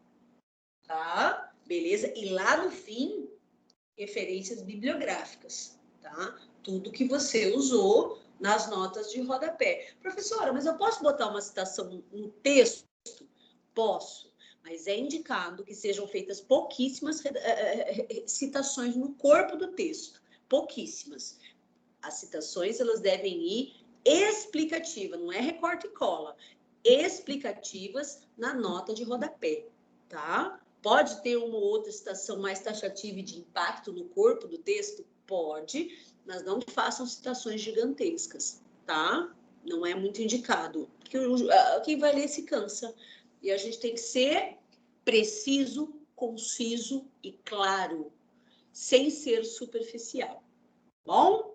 Tá? Beleza? E lá no fim, referências bibliográficas, tá? Tudo que você usou nas notas de rodapé. Professora, mas eu posso botar uma citação no texto? Posso, mas é indicado que sejam feitas pouquíssimas citações no corpo do texto. Pouquíssimas. As citações, elas devem ir explicativas, não é recorte e cola. Explicativas na nota de rodapé, tá? Pode ter uma ou outra citação mais taxativa e de impacto no corpo do texto? Pode, mas não façam citações gigantescas, tá? Não é muito indicado. Porque quem vai ler se cansa. E a gente tem que ser preciso, conciso e claro, sem ser superficial. Bom?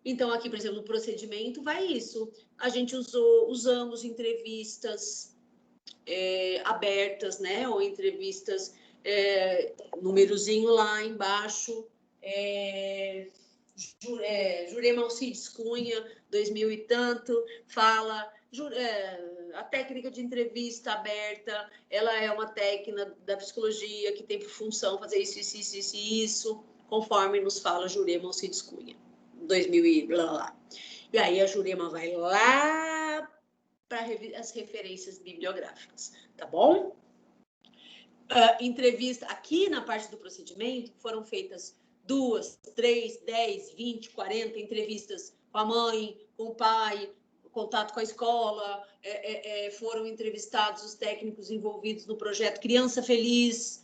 Então, aqui, por exemplo, no procedimento, vai isso. A gente usamos entrevistas abertas, né? Ou entrevistas, númerozinho lá embaixo, Jurema Alcides Cunha, 2000 e tanto, fala... a técnica de entrevista aberta, ela é uma técnica da psicologia que tem por função fazer isso, conforme nos fala Jurema Alcides Cunha, 2000 e blá, blá, blá. E aí a Jurema vai lá para as referências bibliográficas, tá bom? Entrevista, aqui na parte do procedimento, foram feitas 2, 3, 10, 20, 40 entrevistas com a mãe, com o pai, contato com a escola, foram entrevistados os técnicos envolvidos no projeto Criança Feliz,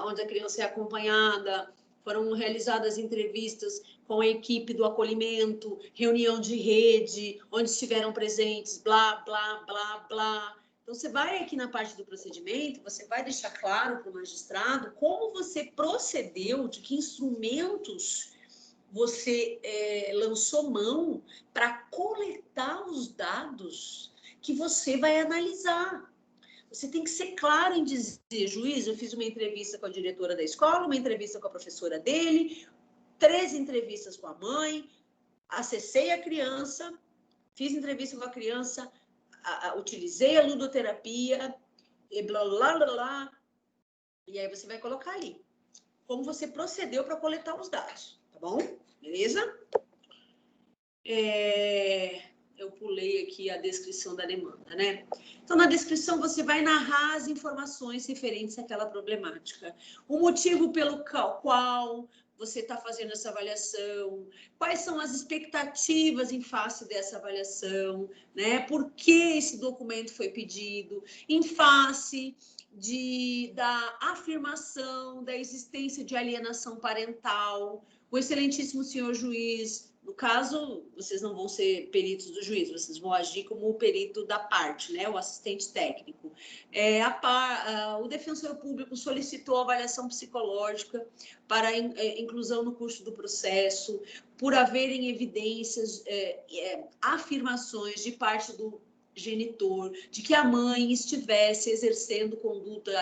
onde a criança é acompanhada, foram realizadas entrevistas com a equipe do acolhimento, reunião de rede, onde estiveram presentes, blá, blá, blá, blá. Então, você vai aqui na parte do procedimento, você vai deixar claro para o magistrado como você procedeu, de que instrumentos você lançou mão para coletar os dados que você vai analisar. Você tem que ser claro em dizer, juiz, eu fiz uma entrevista com a diretora da escola, uma entrevista com a professora dele, 3 entrevistas com a mãe, acessei a criança, fiz entrevista com a criança, utilizei a ludoterapia, e blá, blá, blá, blá. E aí você vai colocar ali como você procedeu para coletar os dados, tá bom? Beleza? Eu pulei aqui a descrição da demanda, né? Então, na descrição, você vai narrar as informações referentes àquela problemática. O motivo pelo qual você está fazendo essa avaliação, quais são as expectativas em face dessa avaliação, né? Por que esse documento foi pedido, em face da afirmação da existência de alienação parental. O excelentíssimo senhor juiz, no caso, vocês não vão ser peritos do juiz, vocês vão agir como o perito da parte, né? O assistente técnico. O defensor público solicitou avaliação psicológica para inclusão no curso do processo, por haverem evidências, afirmações de parte do genitor, de que a mãe estivesse exercendo conduta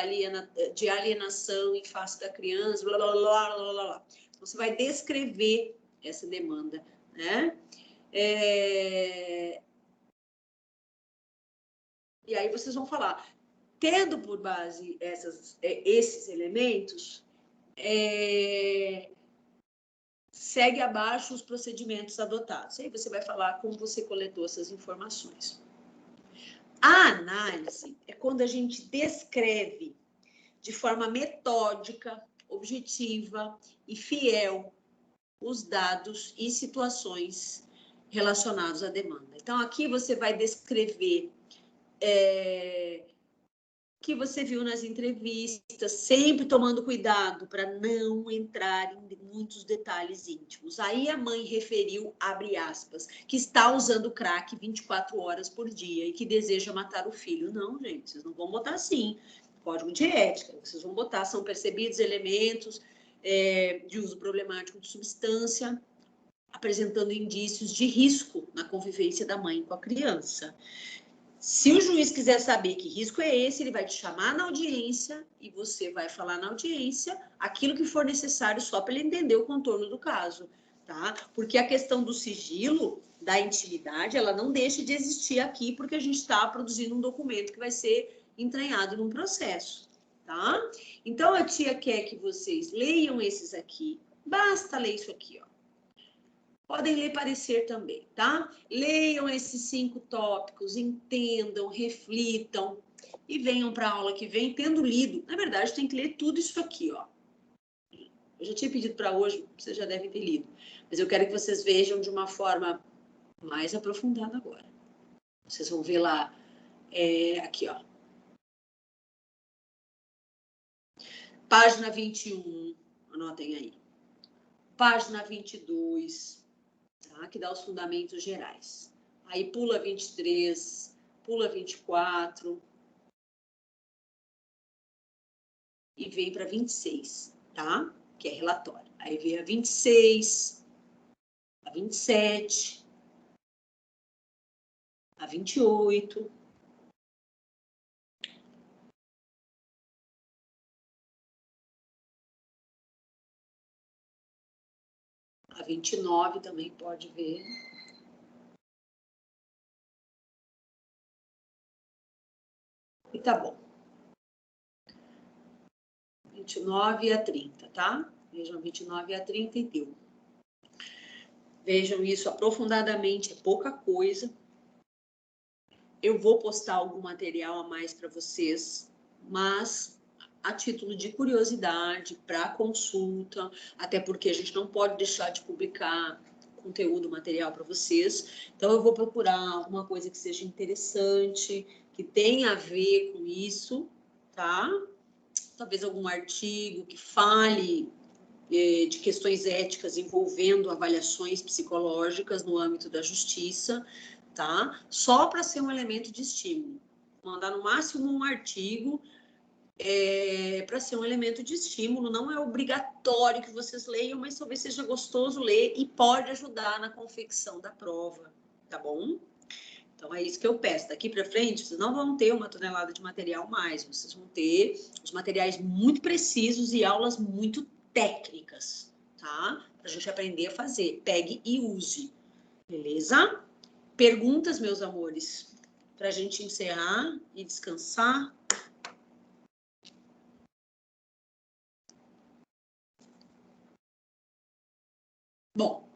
de alienação em face da criança, blá, blá, blá, blá, blá. Você vai descrever essa demanda, né? E aí vocês vão falar, tendo por base esses elementos, segue abaixo os procedimentos adotados. Aí você vai falar como você coletou essas informações. A análise é quando a gente descreve de forma metódica, objetiva e fiel os dados e situações relacionados à demanda. Então, aqui você vai descrever o que você viu nas entrevistas, sempre tomando cuidado para não entrar em muitos detalhes íntimos. Aí a mãe referiu, abre aspas, que está usando crack 24 horas por dia e que deseja matar o filho. Não, gente, vocês não vão botar assim. Código de ética, vocês vão botar, são percebidos elementos de uso problemático de substância, apresentando indícios de risco na convivência da mãe com a criança. Se o juiz quiser saber que risco é esse, ele vai te chamar na audiência e você vai falar na audiência aquilo que for necessário só para ele entender o contorno do caso, tá? Porque a questão do sigilo, da intimidade, ela não deixa de existir aqui, porque a gente está produzindo um documento que vai ser entranhado num processo, tá? Então, a tia quer que vocês leiam esses aqui. Basta ler isso aqui, ó. Podem ler parecer também, tá? Leiam esses 5 tópicos, entendam, reflitam e venham para a aula que vem tendo lido. Na verdade, tem que ler tudo isso aqui, ó. Eu já tinha pedido para hoje, vocês já devem ter lido. Mas eu quero que vocês vejam de uma forma mais aprofundada agora. Vocês vão ver lá, aqui, ó. Página 21, anotem aí. Página 22, tá? Que dá os fundamentos gerais. Aí pula 23, pula 24 e vem para 26, tá? Que é relatório. Aí vem a 26, a 27, a 28. A 29 também pode ver. E tá bom. 29 a 30, tá? Vejam 29 a 30 e deu. Vejam isso aprofundadamente, é pouca coisa. Eu vou postar algum material a mais para vocês, mas a título de curiosidade, para consulta, até porque a gente não pode deixar de publicar conteúdo, material para vocês. Então, eu vou procurar alguma coisa que seja interessante, que tenha a ver com isso, tá? Talvez algum artigo que fale de questões éticas envolvendo avaliações psicológicas no âmbito da justiça, tá? Só para ser um elemento de estímulo. Mandar no máximo um artigo para ser um elemento de estímulo. Não é obrigatório que vocês leiam, mas talvez seja gostoso ler e pode ajudar na confecção da prova, tá bom? Então, é isso que eu peço. Daqui para frente, vocês não vão ter 1 tonelada de material mais. Vocês vão ter os materiais muito precisos e aulas muito técnicas, tá? Para a gente aprender a fazer. Pegue e use. Beleza? Perguntas, meus amores? Para a gente encerrar e descansar. Bom,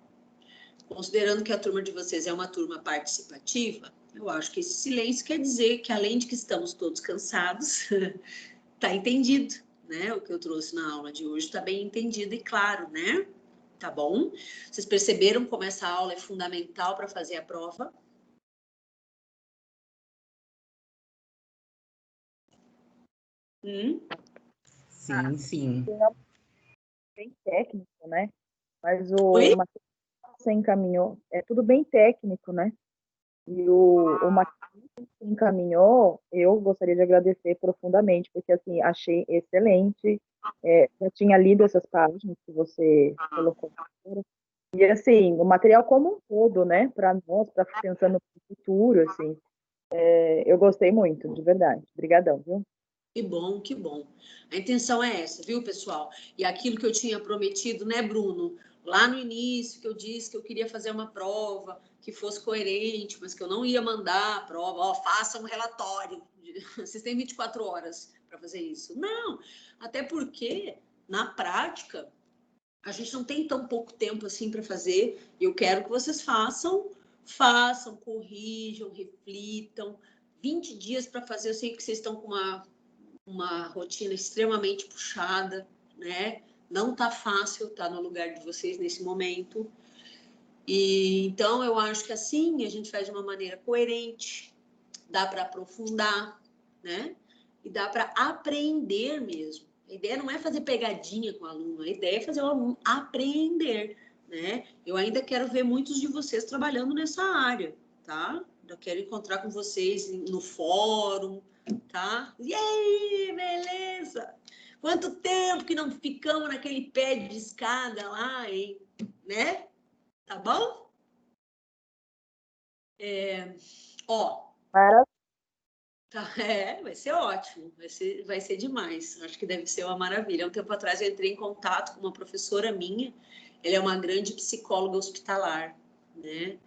considerando que a turma de vocês é uma turma participativa, eu acho que esse silêncio quer dizer que, além de que estamos todos cansados, está entendido, né? O que eu trouxe na aula de hoje está bem entendido e claro, né? Tá bom? Vocês perceberam como essa aula é fundamental para fazer a prova? Sim, sim. Bem técnico, né? Mas Oi? material que você encaminhou é tudo bem técnico, né? E o material que você encaminhou, eu gostaria de agradecer profundamente, porque, assim, achei excelente. Já tinha lido essas páginas que você colocou. E, assim, o material como um todo, né? Para nós, para pensando no futuro, assim, eu gostei muito, de verdade. Obrigadão, viu? Que bom, que bom. A intenção é essa, viu, pessoal? E aquilo que eu tinha prometido, né, Bruno? Lá no início, que eu disse que eu queria fazer uma prova que fosse coerente, mas que eu não ia mandar a prova. Ó, faça um relatório. Vocês têm 24 horas para fazer isso. Não, até porque, na prática, a gente não tem tão pouco tempo assim para fazer. Eu quero que vocês façam, corrijam, reflitam. 20 dias para fazer, eu sei que vocês estão com uma rotina extremamente puxada, né? Não tá fácil estar no lugar de vocês nesse momento. E então eu acho que assim a gente faz de uma maneira coerente, dá para aprofundar, né? E dá para aprender mesmo. A ideia não é fazer pegadinha com o aluno, a ideia é fazer o aluno aprender, né? Eu ainda quero ver muitos de vocês trabalhando nessa área, tá? Eu quero encontrar com vocês no fórum, tá? E aí, beleza? Quanto tempo que não ficamos naquele pé de escada lá, hein? Né? Tá bom? Ó, Maravilha. tá, vai ser ótimo, vai ser demais. Acho que deve ser uma maravilha. Um tempo atrás eu entrei em contato com uma professora minha Ela é uma grande psicóloga hospitalar, né?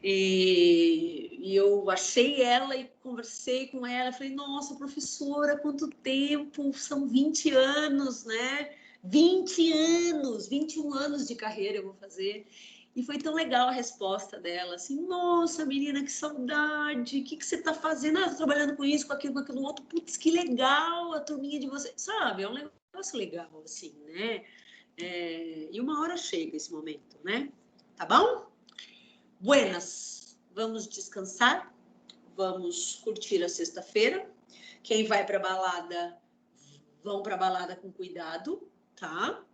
E eu achei ela e conversei com ela. Falei, nossa, professora, quanto tempo? São 20 anos, né? 20 anos, 21 anos de carreira eu vou fazer. E foi tão legal a resposta dela, assim, nossa, menina, que saudade, o que você está fazendo? Ah, tô trabalhando com isso, com aquilo outro. Putz, que legal a turminha de você. Sabe, é um negócio legal, assim, né? E uma hora chega esse momento, né? Tá bom? Buenas, vamos descansar, vamos curtir a sexta-feira. Quem vai para balada, vão para balada com cuidado, tá?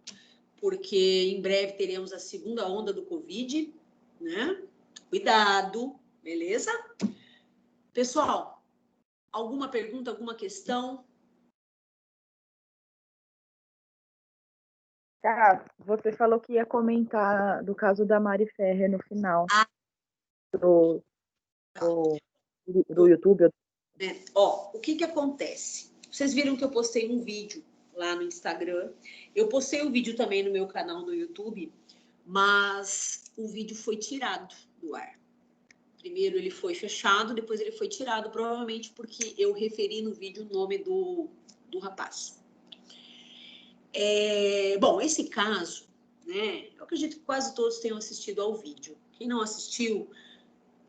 Porque em breve teremos a segunda onda do Covid, né? Cuidado, beleza? Pessoal, alguma pergunta, alguma questão? Tá, você falou que ia comentar do caso da Mari Ferrer no final do YouTube. O que acontece? Vocês viram que eu postei um vídeo lá no Instagram. Eu postei o vídeo também no meu canal no YouTube, mas o vídeo foi tirado do ar. Primeiro ele foi fechado, depois ele foi tirado, provavelmente porque eu referi no vídeo o nome do rapaz. Bom, esse caso, né, eu acredito que quase todos tenham assistido ao vídeo. Quem não assistiu,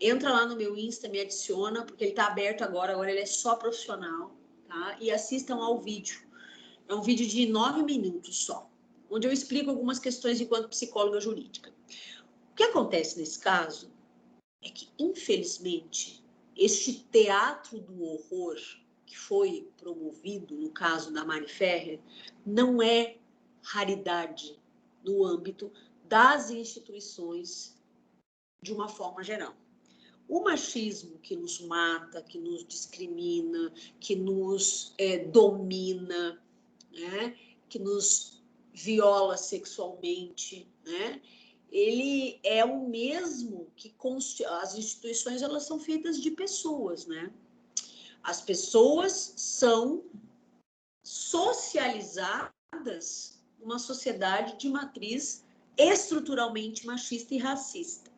entra lá no meu Insta, me adiciona, porque ele está aberto agora ele é só profissional, tá? E assistam ao vídeo. É um vídeo de 9 minutos só, onde eu explico algumas questões enquanto psicóloga jurídica. O que acontece nesse caso é que, infelizmente, este teatro do horror que foi promovido no caso da Mari Ferrer não é raridade no âmbito das instituições de uma forma geral. O machismo que nos mata, que nos discrimina, que nos domina, né, que nos viola sexualmente, né, ele é o mesmo que as instituições, elas são feitas de pessoas, né? As pessoas são socializadas numa sociedade de matriz estruturalmente machista e racista.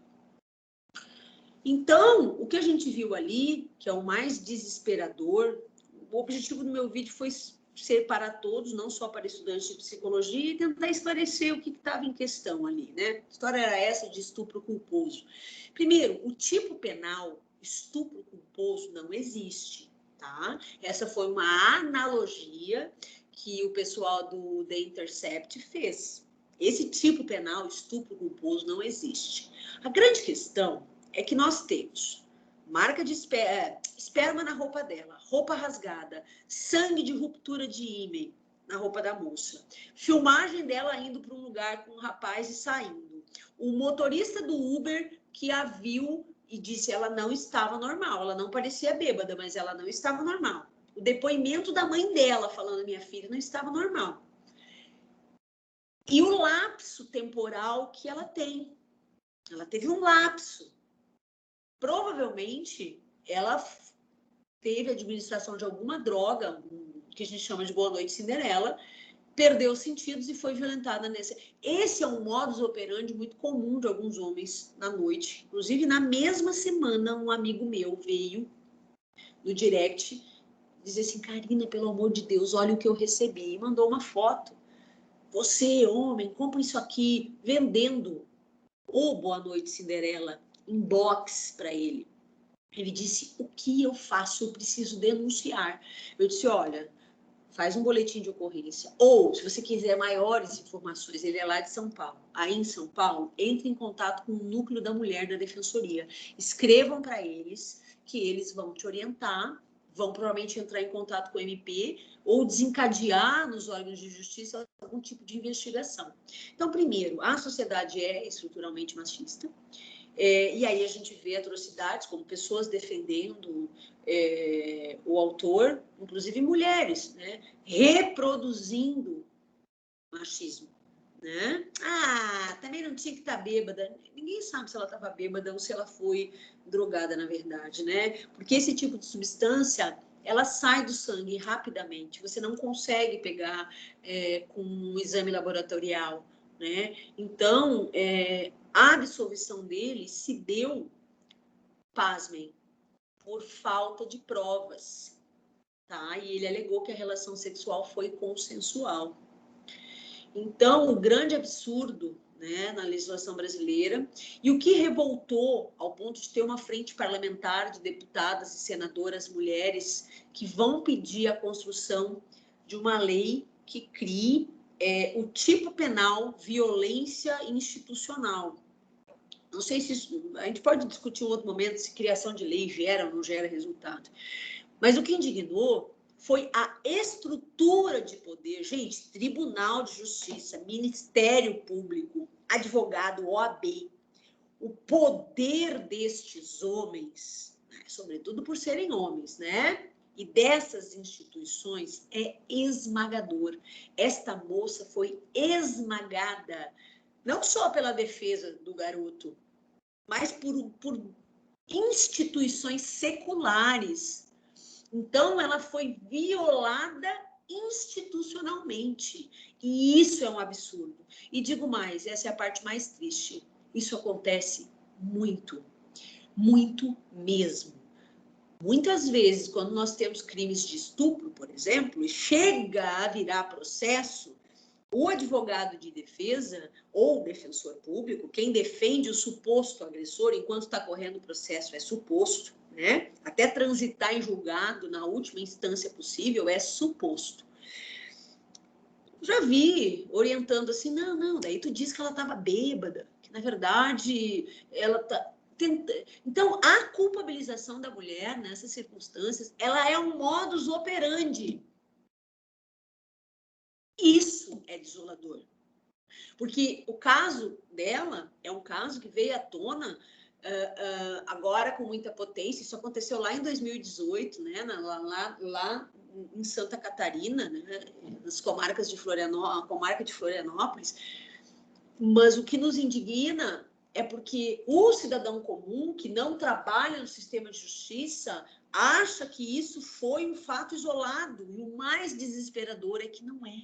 Então, o que a gente viu ali, que é o mais desesperador, o objetivo do meu vídeo foi ser para todos, não só para estudantes de psicologia, e tentar esclarecer o que estava em questão ali, né? A história era essa de estupro culposo. Primeiro, o tipo penal estupro culposo não existe, tá? Essa foi uma analogia que o pessoal do The Intercept fez. Esse tipo penal, estupro culposo, não existe. A grande questão é que nós temos marca de esperma na roupa dela, roupa rasgada, sangue de ruptura de ímen na roupa da moça, filmagem dela indo para um lugar com um rapaz e saindo, o motorista do Uber que a viu e disse que ela não estava normal, ela não parecia bêbada, mas ela não estava normal, o depoimento da mãe dela falando, minha filha não estava normal, e o lapso temporal que ela tem. Ela teve um lapso. Provavelmente, ela teve administração de alguma droga, que a gente chama de Boa Noite Cinderela, perdeu os sentidos e foi violentada nesse. Esse é um modus operandi muito comum de alguns homens na noite. Inclusive, na mesma semana, um amigo meu veio no direct dizer assim, Karina, pelo amor de Deus, olha o que eu recebi. E mandou uma foto. Você, homem, compra isso aqui, vendendo o Boa Noite Cinderela em box para ele. Ele disse, o que eu faço? Eu preciso denunciar. Eu disse, olha, faz um boletim de ocorrência. Ou, se você quiser maiores informações, ele é lá de São Paulo. Aí em São Paulo, entre em contato com o Núcleo da Mulher da Defensoria. Escrevam para eles, que eles vão te orientar, vão provavelmente entrar em contato com o MP ou desencadear nos órgãos de justiça algum tipo de investigação. Então, primeiro, a sociedade é estruturalmente machista. E aí a gente vê atrocidades como pessoas defendendo o autor, inclusive mulheres, né, reproduzindo machismo. Né? Também não tinha que estar bêbada. Ninguém sabe se ela estava bêbada ou se ela foi drogada, na verdade, né? Porque esse tipo de substância, ela sai do sangue rapidamente. Você não consegue pegar com um exame laboratorial né? Então, a absolvição dele se deu, pasmem, por falta de provas, tá? E ele alegou que a relação sexual foi consensual. Então, o grande absurdo, né, na legislação brasileira, e o que revoltou ao ponto de ter uma frente parlamentar de deputadas e senadoras mulheres que vão pedir a construção de uma lei que crie o tipo penal violência institucional. Não sei se isso, a gente pode discutir em outro momento se criação de lei gera ou não gera resultado. Mas o que indignou foi a estrutura de poder. Gente, Tribunal de Justiça, Ministério Público, advogado, OAB, o poder destes homens, né, sobretudo por serem homens, né? E dessas instituições é esmagador. Esta moça foi esmagada, não só pela defesa do garoto, mas por instituições seculares. Então, ela foi violada institucionalmente. E isso é um absurdo. E digo mais, essa é a parte mais triste. Isso acontece muito, muito mesmo. Muitas vezes, quando nós temos crimes de estupro, por exemplo, e chega a virar processo, o advogado de defesa ou o defensor público, quem defende o suposto agressor, enquanto está correndo o processo, é suposto, né? Até transitar em julgado na última instância possível é suposto. Já vi orientando assim, não, daí tu diz que ela estava bêbada, que na verdade ela tá... Então, a culpabilização da mulher nessas circunstâncias, ela é um modus operandi. Isso é desolador. Porque o caso dela é um caso que veio à tona agora com muita potência. Isso aconteceu lá em 2018, né, lá em Santa Catarina, né, nas comarcas de Florianópolis, a comarca de Florianópolis. Mas o que nos indigna é porque o cidadão comum que não trabalha no sistema de justiça acha que isso foi um fato isolado. E o mais desesperador é que não é.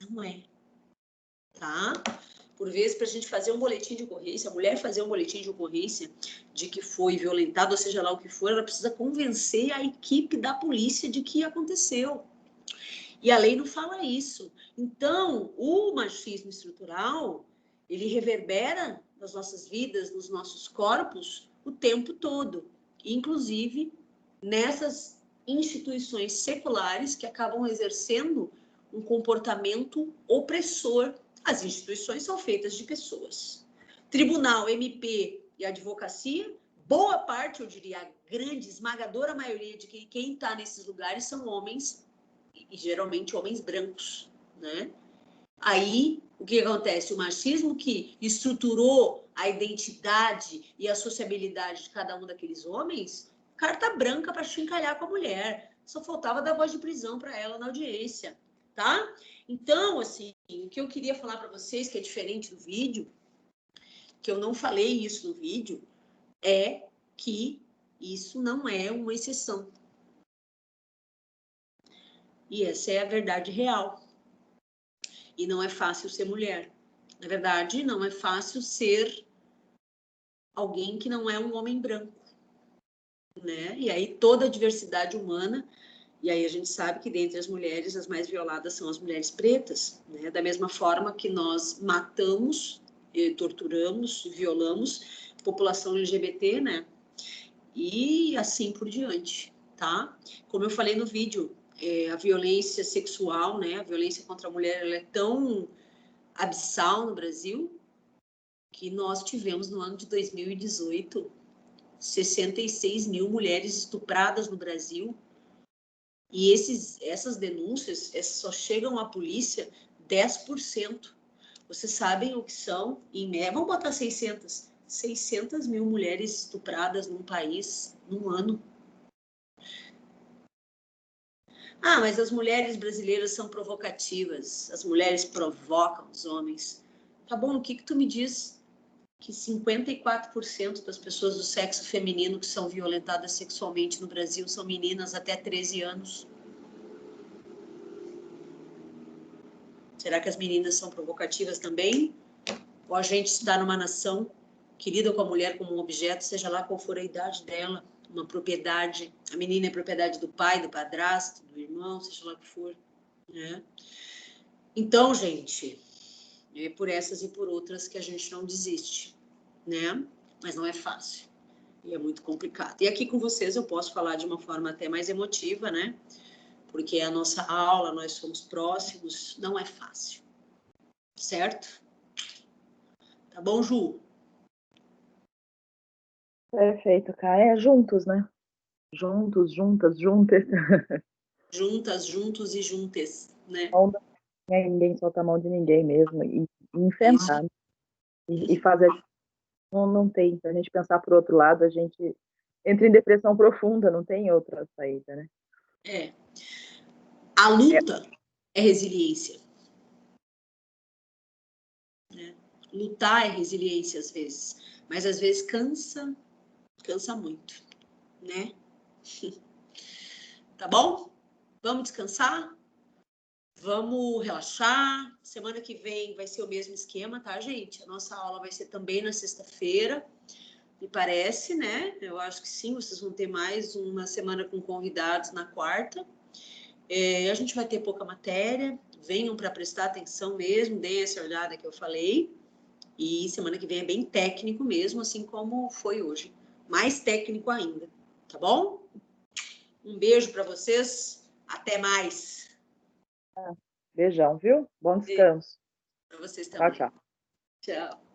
Não é. Tá? Por vezes, para a gente fazer um boletim de ocorrência, a mulher fazer um boletim de ocorrência de que foi violentada, ou seja lá o que for, ela precisa convencer a equipe da polícia de que aconteceu. E a lei não fala isso. Então, o machismo estrutural, ele reverbera nas nossas vidas, nos nossos corpos, o tempo todo. Inclusive, nessas instituições seculares que acabam exercendo um comportamento opressor. As instituições são feitas de pessoas. Tribunal, MP e advocacia, boa parte, eu diria, a grande, esmagadora maioria de quem está nesses lugares são homens, e geralmente homens brancos, né? Aí, o que acontece? O machismo que estruturou a identidade e a sociabilidade de cada um daqueles homens, carta branca para chincalhar com a mulher. Só faltava dar voz de prisão para ela na audiência, tá? Então, assim, o que eu queria falar para vocês, que é diferente do vídeo, que eu não falei isso no vídeo, é que isso não é uma exceção. E essa é a verdade real. E não é fácil ser mulher. Na verdade, não é fácil ser alguém que não é um homem branco, né? E aí toda a diversidade humana, e aí a gente sabe que dentre as mulheres, as mais violadas são as mulheres pretas, né? Da mesma forma que nós matamos, torturamos, violamos a população LGBT, né? E assim por diante, tá? Como eu falei no vídeo, a violência sexual, né? A violência contra a mulher, ela é tão abissal no Brasil que nós tivemos no ano de 2018 66 mil mulheres estupradas no Brasil. E essas denúncias só chegam à polícia 10%. Vocês sabem o que são? Vamos botar 600 mil mulheres estupradas num país, num ano. Ah, mas as mulheres brasileiras são provocativas. As mulheres provocam os homens. Tá bom, o que tu me diz? Que 54% das pessoas do sexo feminino que são violentadas sexualmente no Brasil são meninas até 13 anos. Será que as meninas são provocativas também? Ou a gente está numa nação que lida com a mulher como um objeto, seja lá qual for a idade dela, uma propriedade. A menina é propriedade do pai, do padrasto, do irmão, seja lá o que for, né? Então, gente, é por essas e por outras que a gente não desiste, né? Mas não é fácil. E é muito complicado. E aqui com vocês eu posso falar de uma forma até mais emotiva, né? Porque a nossa aula, nós somos próximos, não é fácil. Certo? Tá bom, Ju? Perfeito, cara. Juntos, né? Juntos, juntas, juntas. Juntas, juntos e juntas, né? Ninguém solta a mão de ninguém mesmo. E Isso. enfrentar. E fazer. Não tem. Se a gente pensar por outro lado, a gente entra em depressão profunda, não tem outra saída, né? É. A luta é resiliência. Né? Lutar é resiliência às vezes. Mas às vezes cansa muito, né? Tá bom? Vamos descansar? Vamos relaxar. Semana que vem vai ser o mesmo esquema, tá, gente? A nossa aula vai ser também na sexta-feira, me parece, né? Eu acho que sim, vocês vão ter mais uma semana com convidados na quarta. A gente vai ter pouca matéria, venham para prestar atenção mesmo, deem essa olhada que eu falei. E semana que vem é bem técnico mesmo, assim como foi hoje. Mais técnico ainda, tá bom? Um beijo para vocês. Até mais. Beijão, viu? Bom descanso. Para vocês Tchau, também. tchau. Tchau.